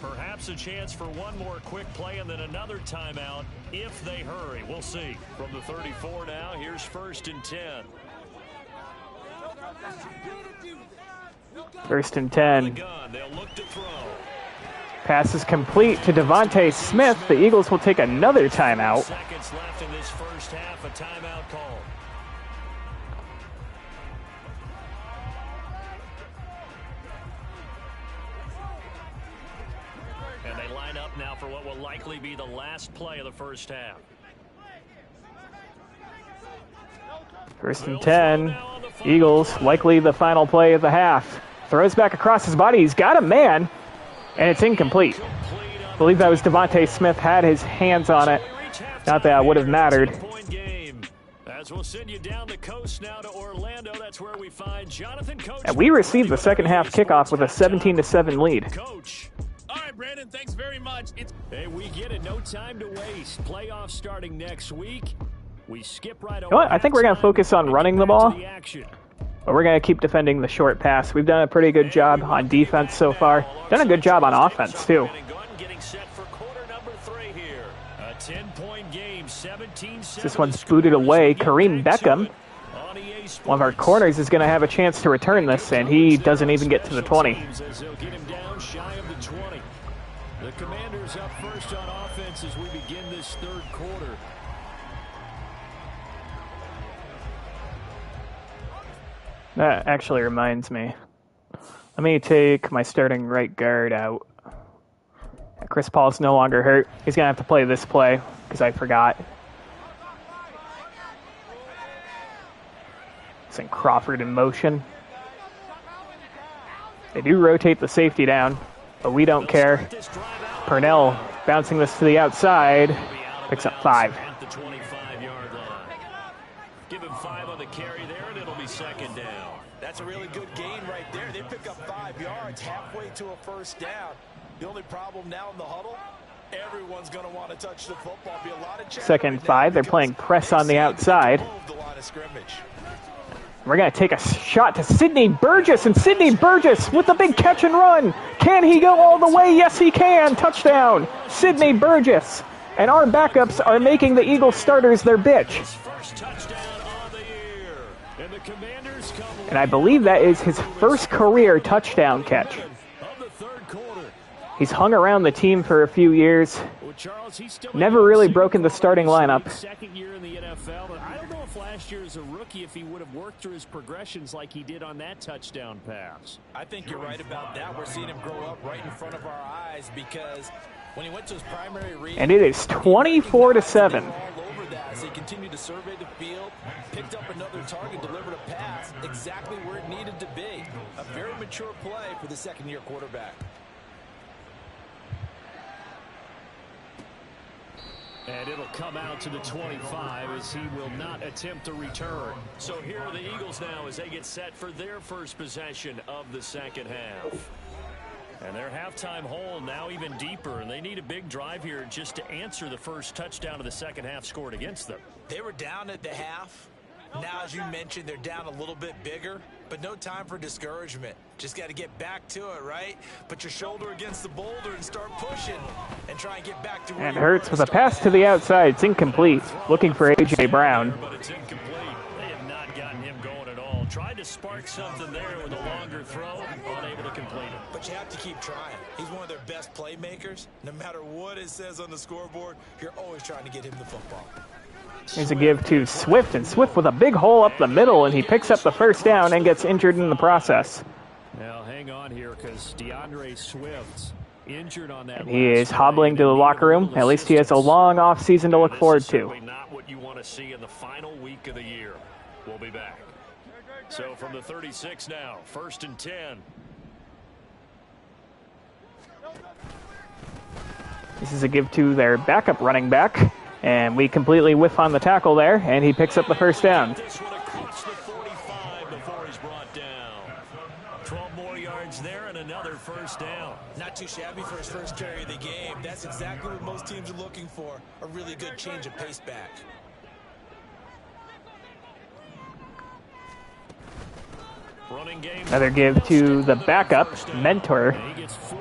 Perhaps a chance for one more quick play and then another timeout if they hurry. We'll see. From the 34 now, here's 1st and 10. 1st and 10. Gun, they'll look to throw. Pass is complete to Devontae Smith. The Eagles will take another timeout. Seconds left in this first half, a timeout call. And they line up now for what will likely be the last play of the first half. 1st and 10. Eagles, likely the final play of the half. Throws back across his body. He's got a man, and it's incomplete. I believe that was Devontae Smith had his hands on it. Not that it would have mattered. As we'll send you down the coast now to Orlando, that's where we find Jonathan Coach. And we received the second half kickoff with a 17-7 lead. Coach. All right, Brandon, thanks very much. Hey, we get it. No time to waste. Playoffs starting next week. We skip right over. You know what? I think we're going to focus on running the ball, but we're going to keep defending the short pass. We've done a pretty good job on defense so far. Done a good job on offense, too. Getting set for quarter number 3 here. A 10-point game, 17-7. This one's booted away. Kareem Beckham, one of our corners, is going to have a chance to return this, and he doesn't even get to the 20. The Commanders up first on offense as we begin this third quarter. That actually reminds me. Let me take my starting right guard out. Chris Paul's no longer hurt. He's going to have to play this play because I forgot. Send Crawford in motion. They do rotate the safety down, but we don't care. Purnell bouncing this to the outside. Picks up 5. At the 25-yard line. Give him 5 on the carry there, and it'll be second down. That's a really good gain right there. They pick up 5 yards halfway to a first down. The only problem now in the huddle, everyone's going to want to touch the football. Be a lot of Second and 5. They're playing press on the outside. We're going to take a shot to Sidney Burgess, and Sidney Burgess with the big catch and run. Can he go all the way? Yes, he can. Touchdown, Sidney Burgess. And our backups are making the Eagles starters their bitch. First touchdown of the year. And the Commanders come And I believe that is his first career touchdown catch. of the third quarter. He's hung around the team for a few years. Well, Charles, he's still Never really broken the starting lineup. Second year in the NFL, but I don't know if last last year as a rookie if he would have worked through his progressions like he did on that touchdown pass. I think you're right about that. We're seeing him grow up right in front of our eyes because when he went to his primary read, and it is 24-7. all over that as he continued to survey the field, picked up another target, delivered a pass exactly where it needed to be. A very mature play for the second-year quarterback. And it'll come out to the 25 as he will not attempt a return. So here are the Eagles now as they get set for their first possession of the second half. And their halftime hole now even deeper, and they need a big drive here just to answer the first touchdown of the second half scored against them. They were down at the half. Now, as you mentioned, they're down a little bit bigger, but no time for discouragement. Just got to get back to it, right? Put your shoulder against the boulder and start pushing and try and get back to where And you Hurts were with a to pass start to the the half. outside. It's incomplete. Looking for A.J. Brown. But it's incomplete. They have not gotten him going at all. Tried to spark something there with a longer throw, unable to complete it. But you have to keep trying. He's one of their best playmakers. No matter what it says on the scoreboard, you're always trying to get him the football. Here's a give to Swift, and Swift with a big hole up the middle, and he picks up the first down and gets injured in the process. Now hang on here because DeAndre Swift's injured on that. He is hobbling to the locker room. At least he has a long offseason to look forward to. Certainly not what you want to see in the final week of the year. We'll be back. So from the 36 now, 1st and 10. This is a give to their backup running back, and we completely whiff on the tackle there, and he picks up the first down. This one across the 45 before he's brought down. 12 more yards there and another first down. Not too shabby for his first carry of the game. That's exactly what most teams are looking for. A really good change of pace back. Running game. Another give to the backup, Mentor,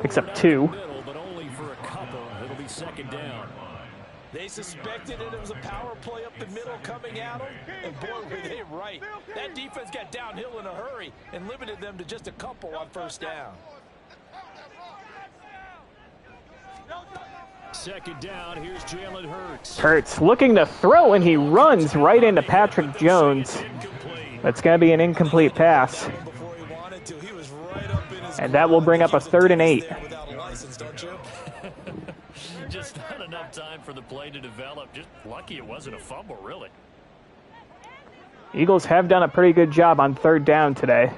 picks up 2. But only for a couple. It'll be second down. They suspected it was a power play up the middle coming at them, and boy, were they right. That defense got downhill in a hurry and limited them to just a couple on first down. Second down, here's Jalen Hurts. Hurts looking to throw, and he runs right into Patrick Jones. That's going to be an incomplete pass. Before he wanted to, he was right up in his And that will bring up a 3rd and 8. without a license, don't you? Just not enough time for the play to develop. Just lucky it wasn't a fumble, really. Eagles have done a pretty good job on 3rd down today.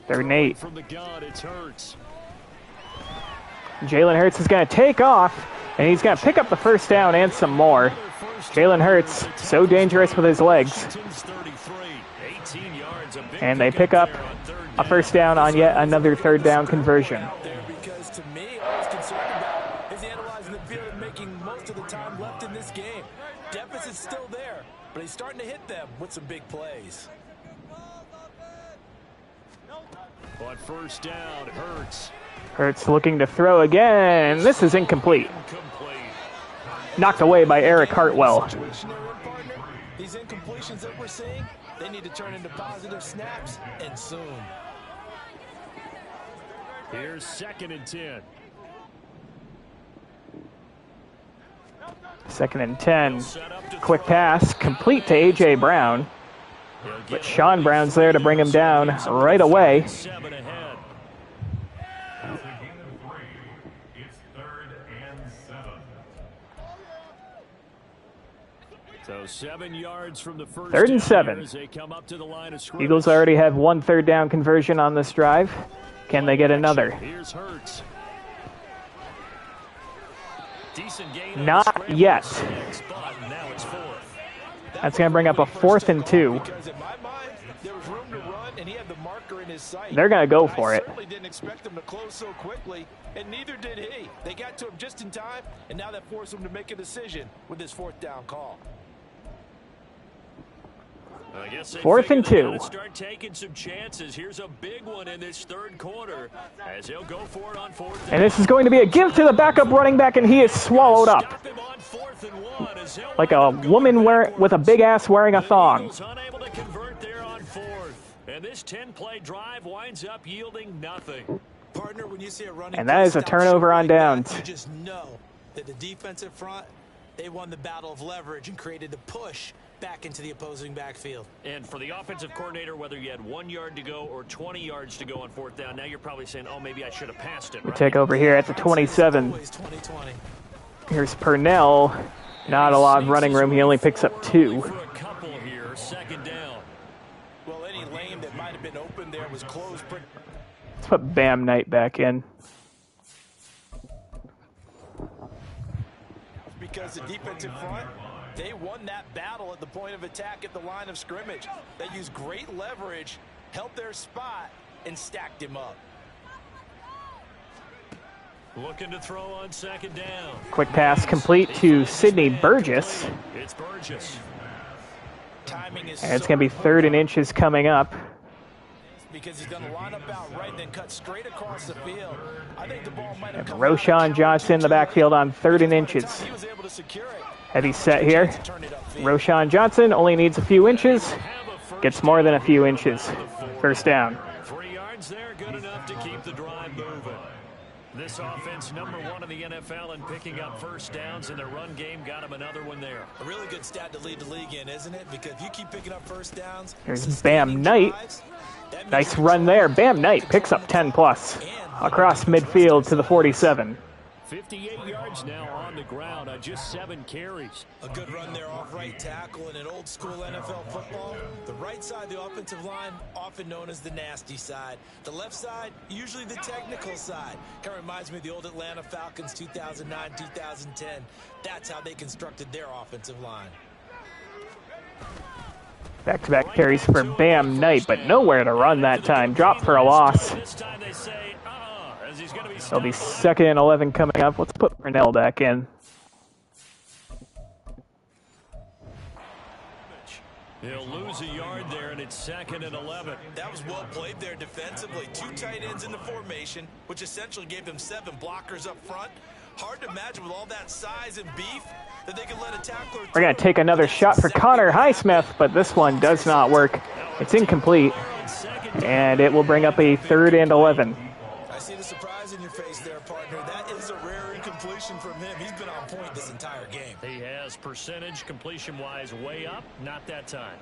3rd and 8. From the gun, it's Hurts. Jalen Hurts is going to take off, and he's going to pick up the first down and some more. Jalen Hurts, so dangerous with his legs. And they pick up a first down on yet another 3rd down conversion. Because to me, all I was concerned about is analyzing the field and making most of the time left in this game. Deficit's still there, but he's starting to hit them with some big plays. On first down, Hurts. Hurts looking to throw again. This is incomplete. Knocked away by Eric Hartwell. These incompletions that we're seeing, they need to turn into positive snaps, and soon. Here's 2nd and 10. 2nd and 10. Quick pass, complete to A.J. Brown. But Sean Brown's there to bring him down right away. 7 ahead. So 7 yards from the first 3rd and down 7. as they come up to the line of scrimmage. Eagles already have 1 3rd down conversion on this drive. Can they get another? Here's Hurts. Decent gain on Not the scramble. yet. 6, but now it's 4th. That's going to bring up a 4th and 2. Because in my mind, there was room to run, and he had the marker in his sight. They're going to go for I it. certainly didn't expect them to close so quickly, and neither did he. They got to him just in time, and now that forced him to make a decision with his 4th down call. I guess they 4th and figured they 2. gotta start taking some chances. Here's a big one in this 3rd quarter as he'll go for it on 4th down. And this is going to be a give to the backup running back, and he is swallowed up. Stop him on 4th and 1 as he'll Like a woman with a big ass wearing a thong. Eagles unable to convert there on 4th. And this 10-play drive winds up yielding nothing. Partner, when you see a running And that is a stop turnover short on like that, downs. you just know that the defensive front, They won the battle of leverage and created the push back into the opposing backfield. And for the offensive coordinator, whether you had 1 yard to go or 20 yards to go on 4th down, now you're probably saying, oh, maybe I should have passed it. We Right? take over here at the 27. Always 2020. Here's Purnell. Not a lot of running room. He only picks up 2. For a couple here, 2nd down. Well, any lane that might have been open there was closed. Let's put Bam Knight back in. Because the defensive front, they won that battle at the point of attack at the line of scrimmage. They used great leverage, held their spot, and stacked him up. Looking to throw on 2nd down. Quick pass complete to Sidney Burgess. It's Burgess. Timing is And it's going to be 3rd and inches coming up. because he's going to line up out right and then cut straight across the field. I think the ball might have come Roshan Johnson in the backfield on 3rd and inches. He was able to secure it. Heavy set here. Turn it upfield. Roshan Johnson only needs a few inches. Gets more than a few inches. 1st down. 3 yards there, good enough to keep the drive moving. This offense, #1 in the NFL in picking up 1st downs in their run game, got him another one there. A really good stat to lead the league in, isn't it? Because if you keep picking up 1st downs, Here's sustaining Bam Knight. drives, that means Nice you're run there. Bam Knight picks up 10 plus. Across midfield to the 47. 58 yards now on the ground on just 7 carries. a good run there off right tackle in an old school NFL football. The right side of the offensive line, often known as the nasty side. The left side, usually the technical side. Kind of reminds me of the old Atlanta Falcons 2009, 2010. That's how they constructed their offensive line. Back-to-back carries for Bam Knight, but nowhere to run that time. Drop for a loss. This time they say, as he's going to be It'll be 2nd and 11 coming up. Let's put Purnell back in. He'll lose a yard there, and it's 2nd and 11. That was well played there defensively. 2 tight ends in the formation, which essentially gave them 7 blockers up front. Hard to imagine with all that size and beef that they could let a tackler. We're going to take another shot for Connor Highsmith, but this one does not work. It's incomplete, and it will bring up a 3rd and 11. I see the surprise in your face there, partner. That is a rare incompletion from him. He's been on point this entire game. He has percentage completion-wise way up, not that time.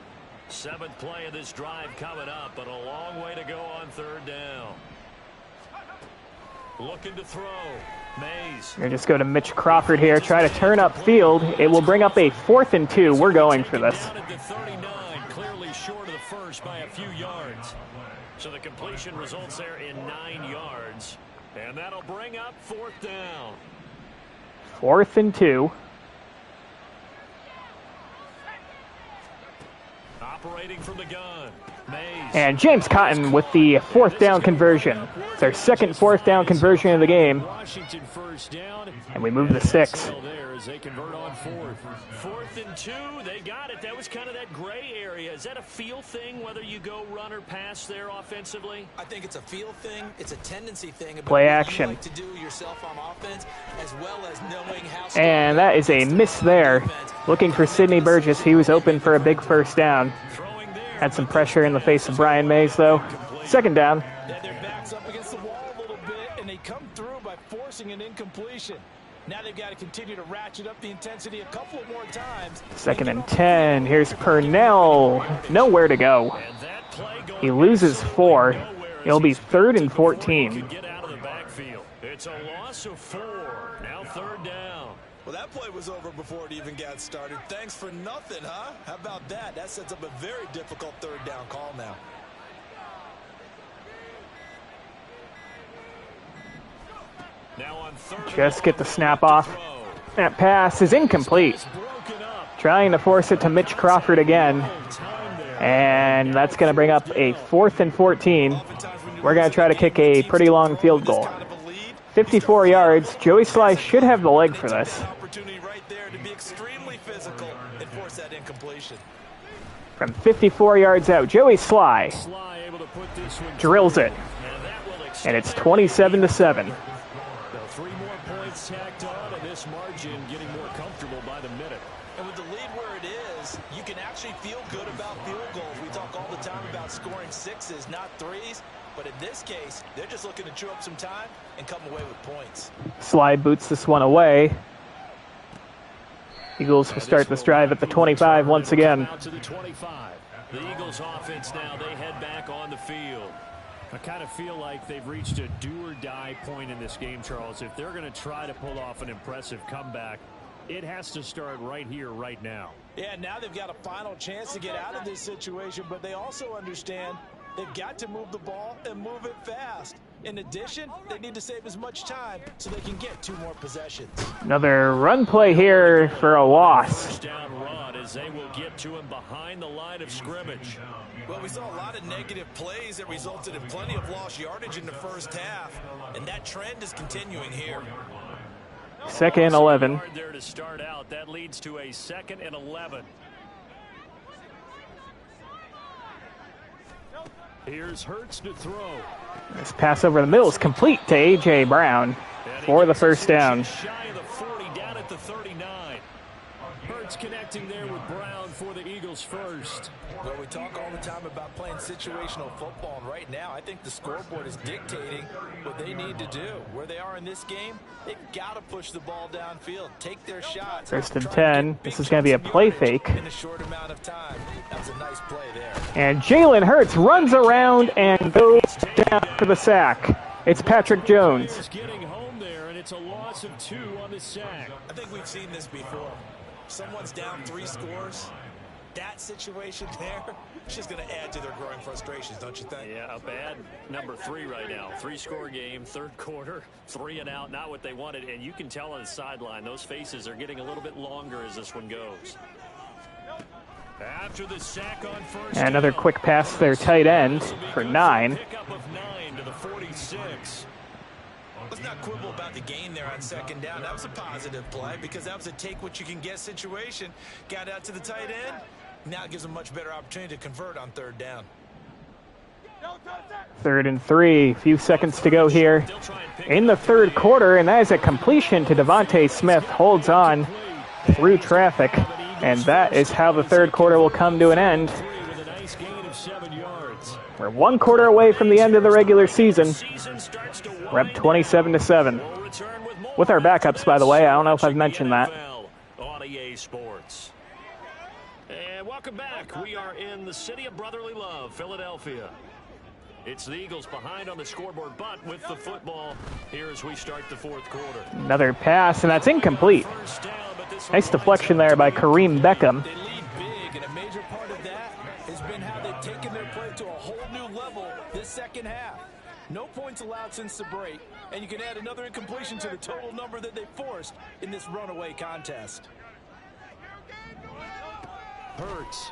7th play of this drive coming up, but a long way to go on 3rd down. Looking to throw. Mays. We're just go to Mitch Crawford here. Try to turn up field. It will bring up a 4th and 2. We're going for this. Down at the 39, clearly short of the first by a few yards. So the completion results there in 9 yards. And that'll bring up 4th down. 4th and 2. Operating from the gun. Mays. And James Cotton with the 4th down conversion. It's our 2nd 4th down conversion of the game. Washington 1st down. And we move to 6. There as they convert on 4th. 4th and 2, they got it. That was kind of that gray area. Is that a feel thing, whether you go run or pass there offensively? I think it's a feel thing. It's a tendency thing about Play what action. you like to do yourself on offense, as well as knowing how. And that is a miss there. Looking for Sidney Burgess. He was open for a big 1st down. Throwing there. Had some pressure in the face of Brian Mays, though. 2nd down. Had their backs up against the wall a little bit, and they come through by forcing an incompletion. Now they've got to continue to ratchet up the intensity a couple more times. 2nd and 10. Here's Purnell. Nowhere to go. And that play going He loses 4. It'll be 3rd and 14. could get out of the backfield. It's a loss of 4. Now 3rd down. Well, that play was over before it even got started. Thanks for nothing, huh? How about that? That sets up a very difficult 3rd down call now. Now on 3rd. Just get the snap off. That pass is incomplete. Broken up. Trying to force it to Mitch Crawford again. Time there. And that's going to bring up a 4th and 14. We're going to try to kick a pretty long field goal. 54 yards. Joey Sly should have the leg for this. Opportunity right there to be extremely physical and force that incompletion. From 54 yards out, Joey Sly Sly able to put this one drills it. and that will And it's 27-7. Now 3 more points tacked on, and this margin getting more comfortable by the minute. And with the lead where it is, you can actually feel good about field goals. We talk all the time about scoring 6s, not 3s. But in this case, they're just looking to chew up some time and come away with points. Sly boots this one away. Eagles will start this drive at the 25 once again. Out to the 25. The Eagles offense now, they head back on the field. I kind of feel like they've reached a do-or-die point in this game, Charles. If they're going to try to pull off an impressive comeback, it has to start right here, right now. Yeah, now they've got a final chance to get out of this situation, but they also understand they've got to move the ball and move it fast. In addition, they need to save as much time so they can get 2 more possessions. Another run play here for a loss. First down run as they will get to him behind the line of scrimmage. Well, we saw a lot of negative plays that resulted in plenty of lost yardage in the first half, and that trend is continuing here. 2nd and 11. Yard there to start out. That leads to a 2nd and 11. Here's Hurts to throw. This pass over the middle is complete to A.J. Brown for the first down. Shy of the 40, down at the 39. Hurts connecting there with Brown for the Eagles first. Well, we talk all the time about playing situational football, and right now I think the scoreboard is dictating what they need to do. Where they are in this game, they've got to push the ball downfield, take their shots. 1st and 10. This is going to be a play fake. In a short amount of time. That was a nice play there. And Jalen Hurts runs around and goes down for the sack. It's Patrick Jones. Players getting home there, and it's a loss of 2 on the sack. I think we've seen this before. Someone's down 3 scores. That situation there, it's just going to add to their growing frustrations, don't you think? Yeah, a bad number 3 right now. 3-score game, 3rd quarter, 3 and out, not what they wanted. And you can tell on the sideline, those faces are getting a little bit longer as this one goes. After the sack on first And another down, quick pass to their tight end for 9. Pickup of 9 to the 46. Let's not quibble about the gain there on 2nd down. That was a positive play because that was a take-what-you-can-get situation. Got out to the tight end. Now it gives them much better opportunity to convert on 3rd down. 3rd and 3. Few seconds to go here in the 3rd quarter, and that is a completion to Devontae Smith. Holds on through traffic, and that is how the 3rd quarter will come to an end. With a nice gain of 7 yards. We're 1 quarter away from the end of the regular season. We're up 27-7. We'll return with more With our backups, by the way. I don't know if I've mentioned that. On EA Sports. And welcome back. We are in the city of brotherly love, Philadelphia. It's the Eagles behind on the scoreboard, but with the football here as we start the 4th quarter. Another pass, and that's incomplete. First down, but this Nice deflection there by Kareem Beckham. They lead big, and a major part of that has been how they've taken their play to a whole new level this 2nd half. No points allowed since the break, and you can add another incompletion to the total number that they forced in this runaway contest. Hurts.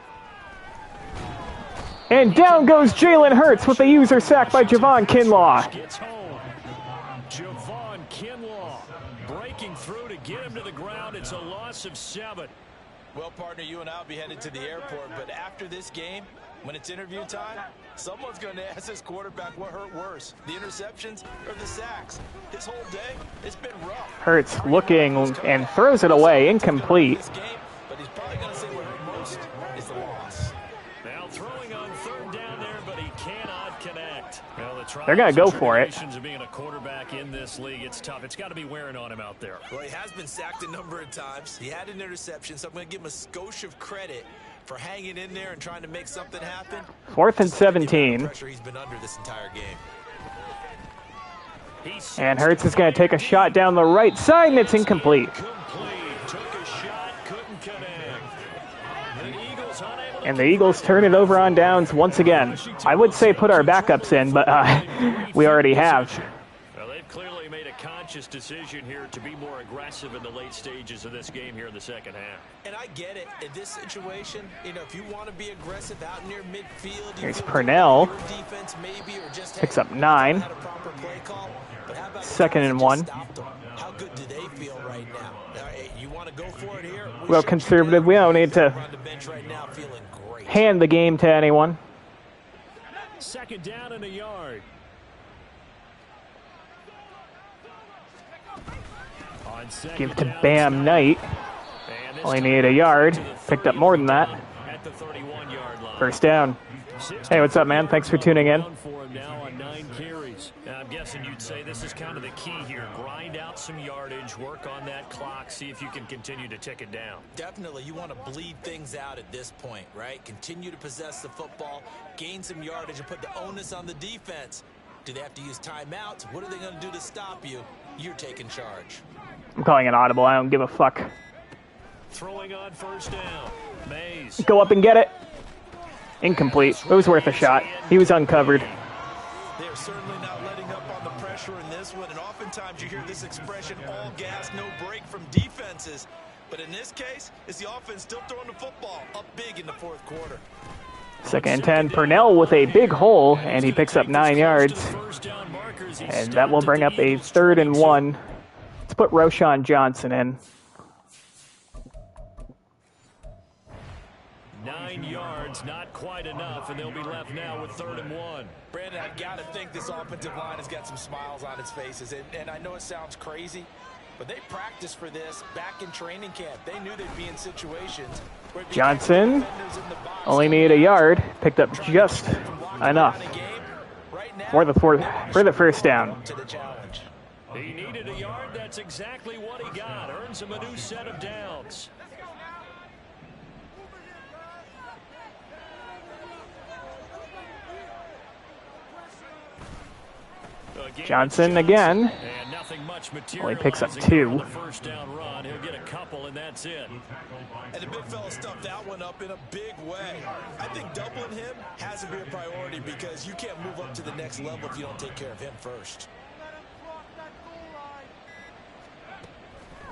And down goes Jalen Hurts with a user sack by Javon Kinlaw. Gets home. Javon Kinlaw breaking through to get him to the ground. It's a loss of 7. Well, partner, you and I will be headed to the airport, but after this game, when it's interview time, someone's going to ask this quarterback what hurt worse, the interceptions or the sacks. His whole day, it's been rough. Hurts looking and throws it away, incomplete. This game, but he's probably going to say what hurt most is the loss. Now throwing on 3rd down there, but he cannot connect. Well, They're going to go for it. Of being a quarterback in this league, it's tough. It's got to be wearing on him out there. Well, he has been sacked a number of times. He had an interception, so I'm going to give him a skosh of credit for hanging in there and trying to make something happen. 4th and 17. Pressure he's been under this entire game. And Hurts is going to take a shot down the right side, and it's incomplete. Took a shot, couldn't connect. The Eagles unable to And the Eagles turn it over on downs once again. I would say put our backups in, but we already have. Well, they've clearly made a conscious decision here to be more aggressive in the late stages of this game here in the 2nd half. And I get it. In this situation, you know, if you want to be aggressive out near midfield, you Here's feel Purnell. your defense maybe, or just Picks up 9. not a proper play call. But how about 2nd and 1. How good do they feel right now? You want to go for it here? Well, conservative. We don't need to On the bench right now, feeling great. hand the game to anyone. 2nd down and a yard. On 2nd Give to down, Bam Knight. and this Only time needed a yard. Picked up more than that. at the 31-yard line. First down. Hey, what's up, man? Thanks for tuning in. For him now on 9 7 carries. I'm guessing you'd say this is kind of the key here. Grind out some yardage, work on that clock, see if you can continue to tick it down. Definitely, you want to bleed things out at this point, right? Continue to possess the football, gain some yardage, and put the onus on the defense. Do they have to use timeouts? What are they going to do to stop you? You're taking charge. I'm calling it audible. I don't give a fuck. Throwing on first down. Mays. Go up and get it. Incomplete. It was worth a shot. He was uncovered. They're certainly not letting up on the pressure in this one, and oftentimes you hear this expression, all gas, no break from defenses. But in this case, it's the offense still throwing the football up big in the fourth quarter. Second and 10. Purnell with a big hole, and he picks up 9 yards. And that will bring up a 3rd and 1. Let's put Roschon Johnson in. 9 yards, not quite enough, and they'll be left now with 3rd and 1. Brandon, I've got to think this offensive line has got some smiles on its faces. And I know it sounds crazy, but they practiced for this back in training camp. They knew they'd be in situations where Johnson only needed a yard, picked up just enough for the first down. He needed a yard. That's exactly what he got. Earns him a new set of downs. Johnson again. Only picks up 2. First down run. He'll get a couple, and that's it. And the big fella stuffed that one up in a big way. I think doubling him has to be a priority because you can't move up to the next level if you don't take care of him first.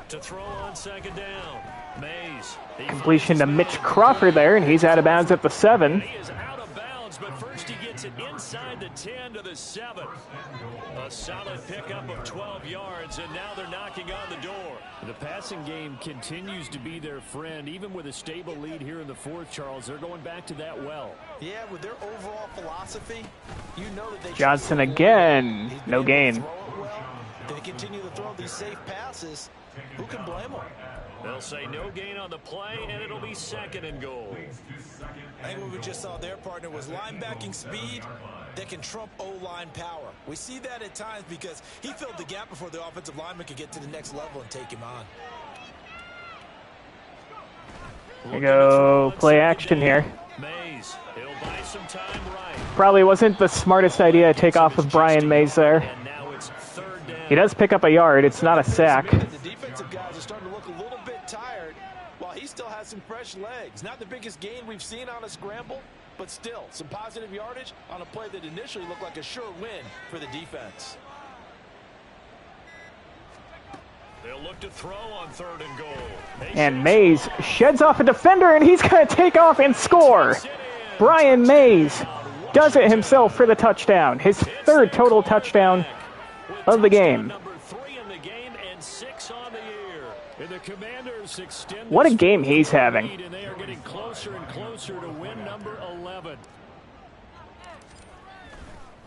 To throw on second down. Mays. Completion to Mitch Crawford there, and he's out of bounds at the 7. He is out of bounds, but first he gets it inside the 10 to the 7. A solid pickup of 12 yards, and now they're knocking on the door. The passing game continues to be their friend. Even with a stable lead here in the 4th, Charles, they're going back to that well. Yeah, with their overall philosophy, you know that they Johnson again. No gain. They continue to throw these safe passes. Who can blame them? They'll say no gain on the play, and it'll be 2nd and goal. I think what we just saw their partner was linebacking speed that can trump O-line power. We see that at times because he filled the gap before the offensive lineman could get to the next level and take him on. Here we go. Play action here. Mays, he'll buy some time right. Probably wasn't the smartest idea to take off with Brian Mays there. And now it's 3rd down. He does pick up a yard. It's not a sack. The defensive guys are starting to look a little bit tired while he still has some fresh legs. Not the biggest gain we've seen on a scramble, but still some positive yardage on a play that initially looked like a sure win for the defense. They'll look to throw on 3rd and goal. And Mays sheds off a defender, and he's going to take off and score. Brian Mays does it himself for the touchdown. His 3rd total touchdown of the game. Number 3 in the game and 6 on the year. And the Commanders extend What a game he's having. lead, and they are getting closer and closer to win number 11.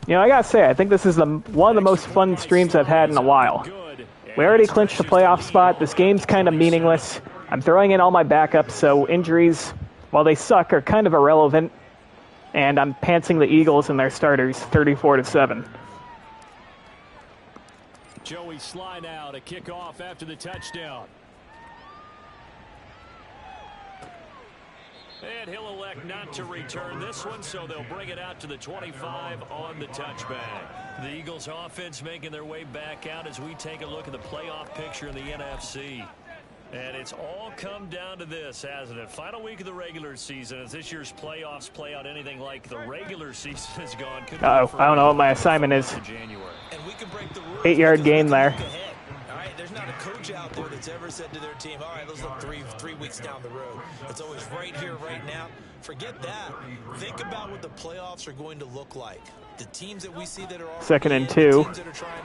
You know, I gotta say, I think this is one of the most fun streams I've had in a while. We already clinched the playoff spot. This game's kind of meaningless. I'm throwing in all my backups, so injuries, while they suck, are kind of irrelevant. And I'm pantsing the Eagles and their starters 34-7. Joey Sly now to kick off after the touchdown. And he'll elect not to return this one, so they'll bring it out to the 25 on the touchback. The Eagles offense making their way back out as we take a look at the playoff picture in the NFC. And it's all come down to this, hasn't it? Final week of the regular season. As this year's playoffs play out anything like the regular season has gone. Uh-oh, I don't know what my assignment is. And we can break the rules 8-yard gain there. All right, there's not a coach out there that's ever said to their team, all right, let's look three weeks down the road. It's always right here, right now. Forget that. Think about what the playoffs are going to look like. The teams that we see that are 2nd and 2.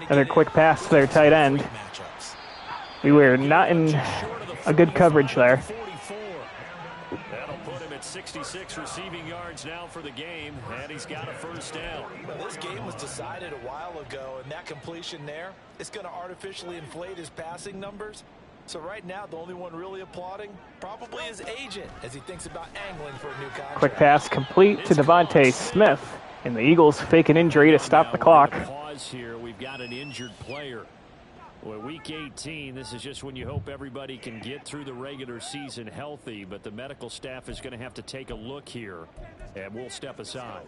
Another quick pass to their tight end. We were not in a good coverage there. That'll put him at 66 receiving yards now for the game, and he's got a first down. This game was decided a while ago, and that completion there, it's going to artificially inflate his passing numbers. So right now, the only one really applauding probably his agent as he thinks about angling for a new contract. Quick pass complete to Devontae Smith. And the Eagles fake an injury to stop the clock. Pause here. We've got an injured player. Well, week 18, this is just when you hope everybody can get through the regular season healthy, but the medical staff is going to have to take a look here, and we'll step aside.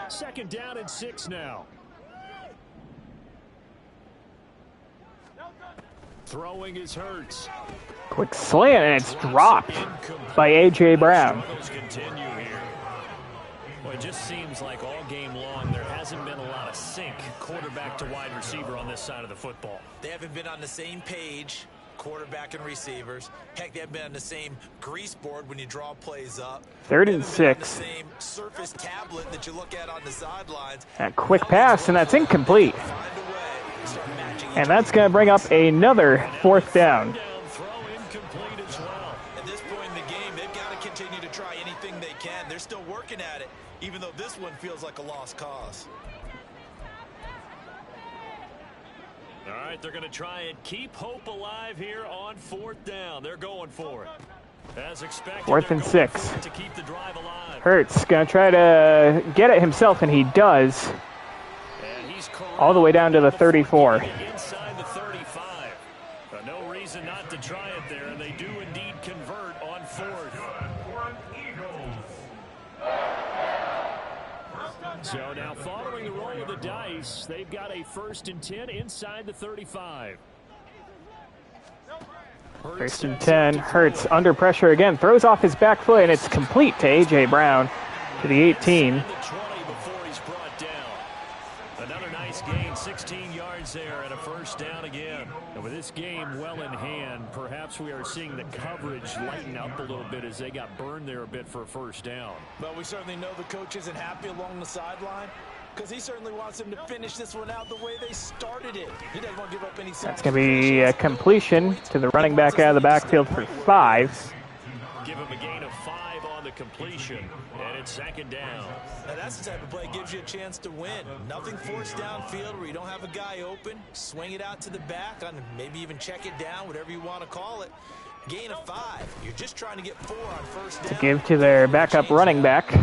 2nd down and 6 now. Throwing is Hurts. Quick slant, and it's dropped by A.J. Brown. Well, it just seems like all game long there hasn't been a lot of sync quarterback to wide receiver on this side of the football. They haven't been on the same page, quarterback and receivers. Heck, they haven't been on the same grease board when you draw plays up. 3rd and 6. The same surface tablet that you look at on the sidelines. A quick pass, and that's incomplete. And that's going to bring up another 4th down. At this point in the game, they've got to continue to try anything they can. They're still working at it, even though this one feels like a lost cause. All right, they're going to try and keep hope alive here on 4th down. They're going for it. As expected, 4th and 6. to keep the drive alive. Hurts going to try to get it himself, and he does. And he's all the way down to the 34. Inside the 35. No reason not to try it there, and they do indeed convert on 4th. So now following the roll of the dice, they've got a 1st and 10 inside the 35. 1st and 10. Hurts under pressure again. Throws off his back foot, and it's complete to A.J. Brown to the 18. Another nice gain, 16 yards there, and a 1st down again. And with this game well in hand, perhaps we are seeing the coverage lighten up a little bit as they got burned there a bit for a 1st down. But we certainly know the coach isn't happy along the sideline because he certainly wants them to finish this one out the way they started it. He doesn't want to give up any. That's going to be a completion to the running back out of the backfield for 5. Give him a gain of 5 on the completion, and it's 2nd down. Now that's the type of play that gives you a chance to win. Nothing forced downfield where you don't have a guy open. Swing it out to the back, on maybe even check it down, whatever you want to call it. Gain of 5. You're just trying to get 4 on 1st down. To give to their backup running back.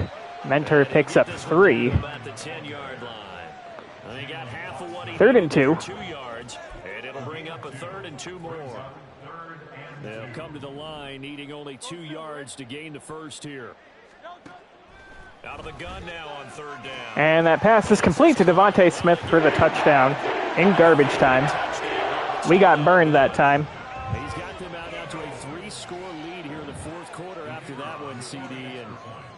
Mentor picks up 3. About the 10-yard line. They got half of what he 3rd and 2. 2 yards, and it'll bring up a 3rd and 2 more. They'll come to the line, needing only 2 yards to gain the 1st here. Out of the gun now on 3rd down. And that pass is complete to Devontae Smith for the touchdown in garbage time. We got burned that time. He's got them out now to a 3-score lead here in the 4th quarter after that one, CD. And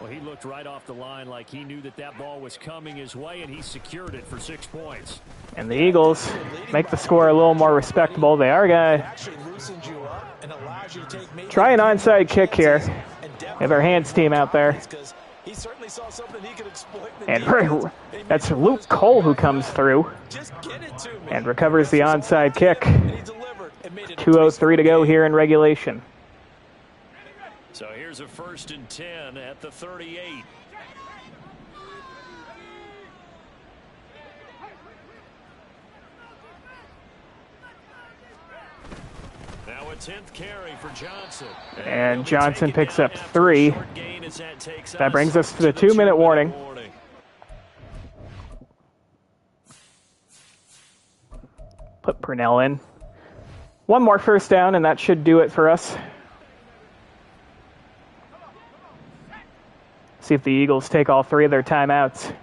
well, he looked right off the line like he knew that that ball was coming his way, and he secured it for 6 points. And the Eagles make the score a little more respectable. They are going to try an onside kick here. Have our hands team out there. He certainly saw something he could exploit. And that's Luke Cole who comes through and recovers the onside kick. 2:03 to go here in regulation. So here's a 1st and 10 at the 38. Now a 10th carry for Johnson. And Johnson picks up 3. That brings us to the 2-minute warning. Put Purnell in. One more 1st down, and that should do it for us. See if the Eagles take all 3 of their timeouts.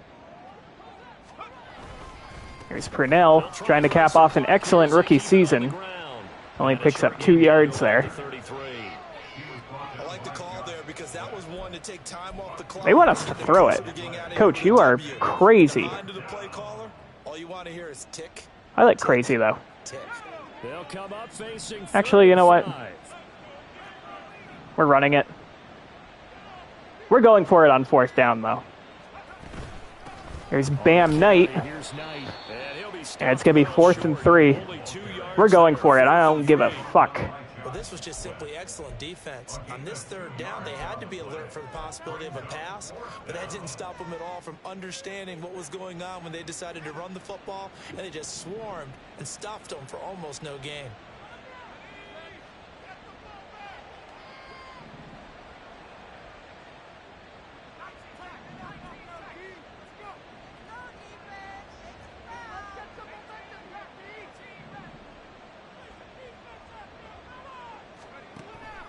Here's Purnell trying to cap off an excellent rookie season. Only picks up 2 yards there. They want us to throw it. Coach, you are crazy. I like crazy, though. Actually, you know what? We're running it. We're going for it on 4th down, though. There's Bam Knight. And it's going to be 4th and 3. We're going for it. I don't give a fuck. Well, this was just simply excellent defense. On this 3rd down, they had to be alert for the possibility of a pass, but that didn't stop them at all from understanding what was going on when they decided to run the football, and they just swarmed and stuffed them for almost no gain.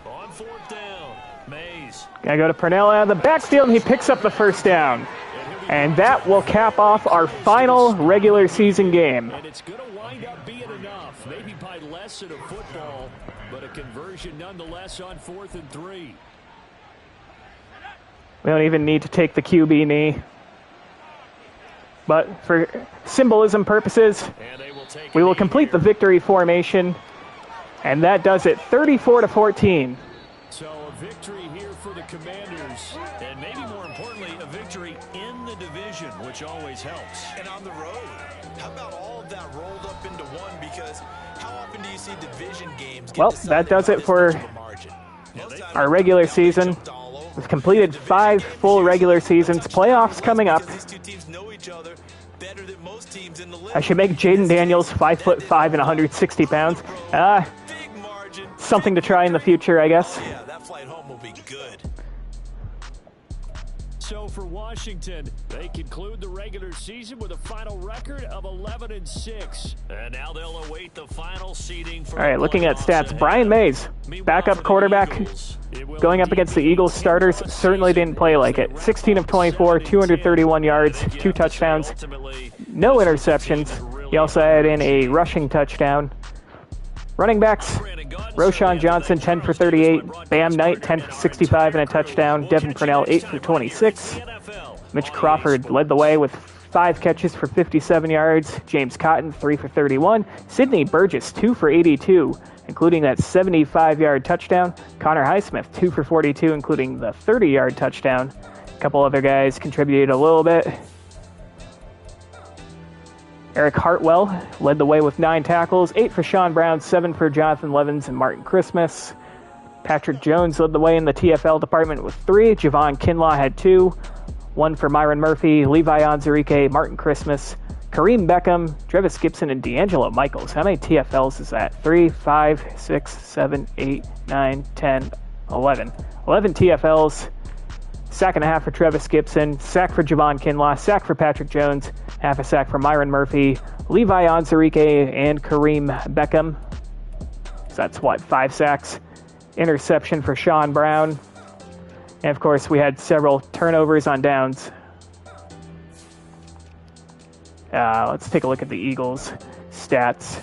On 4th down, Mays. Gonna go to Purnell out of the backfield, and he picks up the first down. And that will cap off our final regular season game. And it's going to wind up being enough, maybe by less than a football, but a conversion nonetheless on 4th and 3. We don't even need to take the QB knee. But for symbolism purposes, we will complete the victory formation. And that does it, 34-14. So a victory here for the Commanders, and maybe more importantly, a victory in the division, which always helps. And on the road, how about all of that rolled up into one? Because how often do you see division games get Well, decided that does by it this for much of a margin? our regular season. We've completed 5 full regular seasons. Playoffs coming up. These two teams know each other better than most teams in the league. I should make Jaden Daniels 5'5" and 160 pounds. Big margin. Something to try in the future, I guess. Yeah, that flight home will be good. So for Washington, they conclude the regular season with a final record of 11-6. And now they'll await the final seeding for. All right, looking at stats, Brian Mays, backup quarterback, going up against the Eagles starters, certainly didn't play like it. 16 of 24, 231 yards, 2 touchdowns, no interceptions. He also had in a rushing touchdown. Running backs, Roschon Johnson, 10 for 38. Bam Knight, 10 for 65 and a touchdown. Devin Purnell, 8 for 26. Mitch Crawford led the way with 5 catches for 57 yards. James Cotton, 3 for 31. Sidney Burgess, 2 for 82, including that 75-yard touchdown. Connor Highsmith, 2 for 42, including the 30-yard touchdown. A couple other guys contributed a little bit. Eric Hartwell led the way with 9 tackles, 8 for Sean Brown, 7 for Jonathan Levins and Martin Christmas. Patrick Jones led the way in the TFL department with 3. Javon Kinlaw had 2. 1 for Myron Murphy, Levi Onzarike, Martin Christmas, Kareem Beckham, Trevis Gibson, and D'Angelo Michaels. How many TFLs is that? 3, 5, 6, 7, 8, 9, 10, 11. 11 TFLs. Sack and a half for Trevis Gibson, sack for Javon Kinlaw, sack for Patrick Jones, half a sack for Myron Murphy, Levi Onzarike, and Kareem Beckham. So that's, 5 sacks. Interception for Sean Brown. And, of course, we had several turnovers on downs. Let's take a look at the Eagles' stats.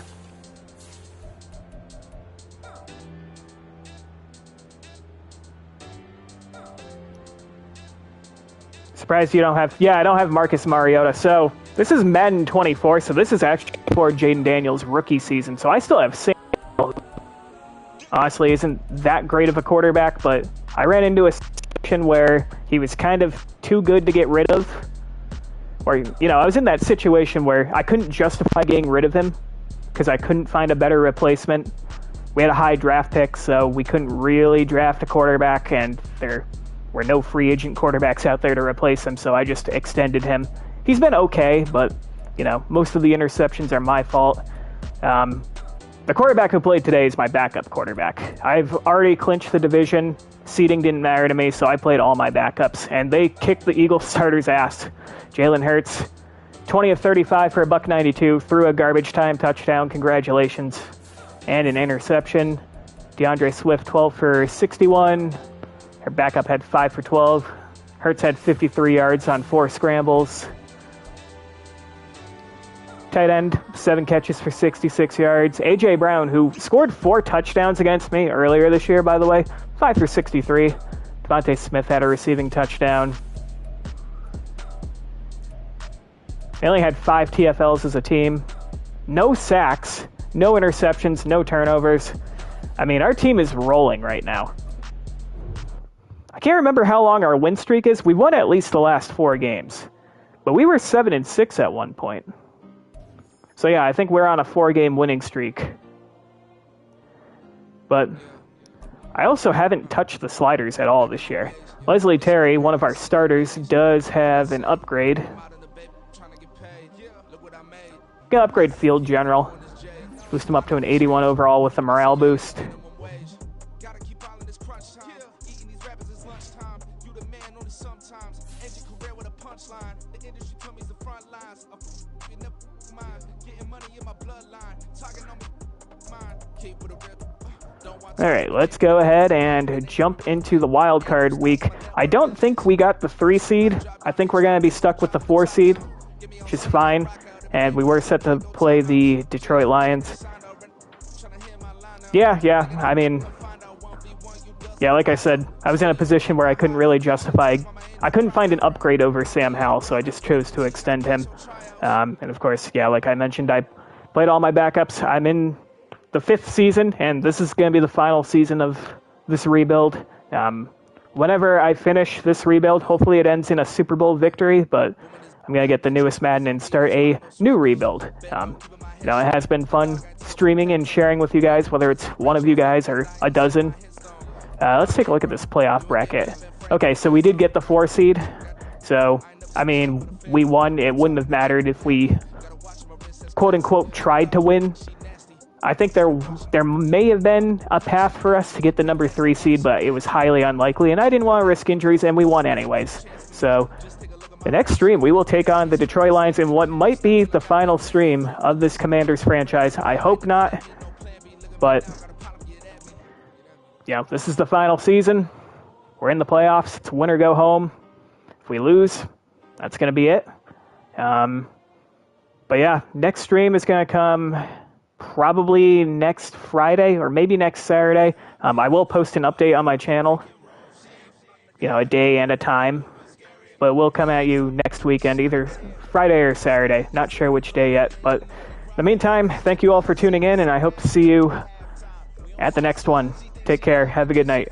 Surprised you don't have... Yeah, I don't have Marcus Mariota. So this is Madden 24, so this is actually for Jaden Daniels' rookie season. So I still have Samuel. Honestly, isn't that great of a quarterback, but I ran into a situation where he was kind of too good to get rid of. Or, I was in that situation where I couldn't justify getting rid of him because I couldn't find a better replacement. We had a high draft pick, so we couldn't really draft a quarterback, and there were no free agent quarterbacks out there to replace him, so I just extended him. He's been okay, but, most of the interceptions are my fault. The quarterback who played today is my backup quarterback. I've already clinched the division. Seeding didn't matter to me, so I played all my backups, and they kicked the Eagles starters' ass. Jalen Hurts, 20 of 35 for a $192, threw a garbage time touchdown, congratulations, and an interception. DeAndre Swift, 12 for 61. Her backup had 5 for 12. Hurts had 53 yards on 4 scrambles. Tight end, 7 catches for 66 yards. A.J. Brown, who scored 4 touchdowns against me earlier this year, by the way, 5 for 63. Devontae Smith had a receiving touchdown. They only had 5 TFLs as a team. No sacks, no interceptions, no turnovers. I mean, our team is rolling right now. I can't remember how long our win streak is. We won at least the last 4 games. But we were 7-6 at one point. So yeah, I think we're on a 4-game winning streak. But I also haven't touched the sliders at all this year. Leslie Terry, one of our starters, does have an upgrade. Gonna upgrade Field General. Boost him up to an 81 overall with a morale boost. All right, let's go ahead and jump into the wild card week. I don't think we got the 3 seed. I think we're going to be stuck with the 4 seed, which is fine. And we were set to play the Detroit Lions. Yeah, I mean, yeah, like I said, I was in a position where I couldn't really justify, I couldn't find an upgrade over Sam Howell, so I just chose to extend him. And of course, yeah, like I mentioned, I played all my backups. I'm in the 5th season, and this is going to be the final season of this rebuild. Whenever I finish this rebuild, hopefully it ends in a Super Bowl victory, but I'm going to get the newest Madden and start a new rebuild. It has been fun streaming and sharing with you guys, whether it's one of you guys or a dozen. Let's take a look at this playoff bracket. Okay, so we did get the 4 seed. So, I mean, we won. It wouldn't have mattered if we, quote-unquote, tried to win. I think there may have been a path for us to get the number 3 seed, but it was highly unlikely, and I didn't want to risk injuries, and we won anyways. So, the next stream, we will take on the Detroit Lions in what might be the final stream of this Commanders franchise. I hope not, but, this is the final season. We're in the playoffs. It's win or go home. If we lose, that's going to be it. But yeah, next stream is going to come probably next Friday or maybe next Saturday. I will post an update on my channel, a day and a time, but we'll come at you next weekend, either Friday or Saturday. Not sure which day yet, but in the meantime, thank you all for tuning in, and I hope to see you at the next one. Take care. Have a good night.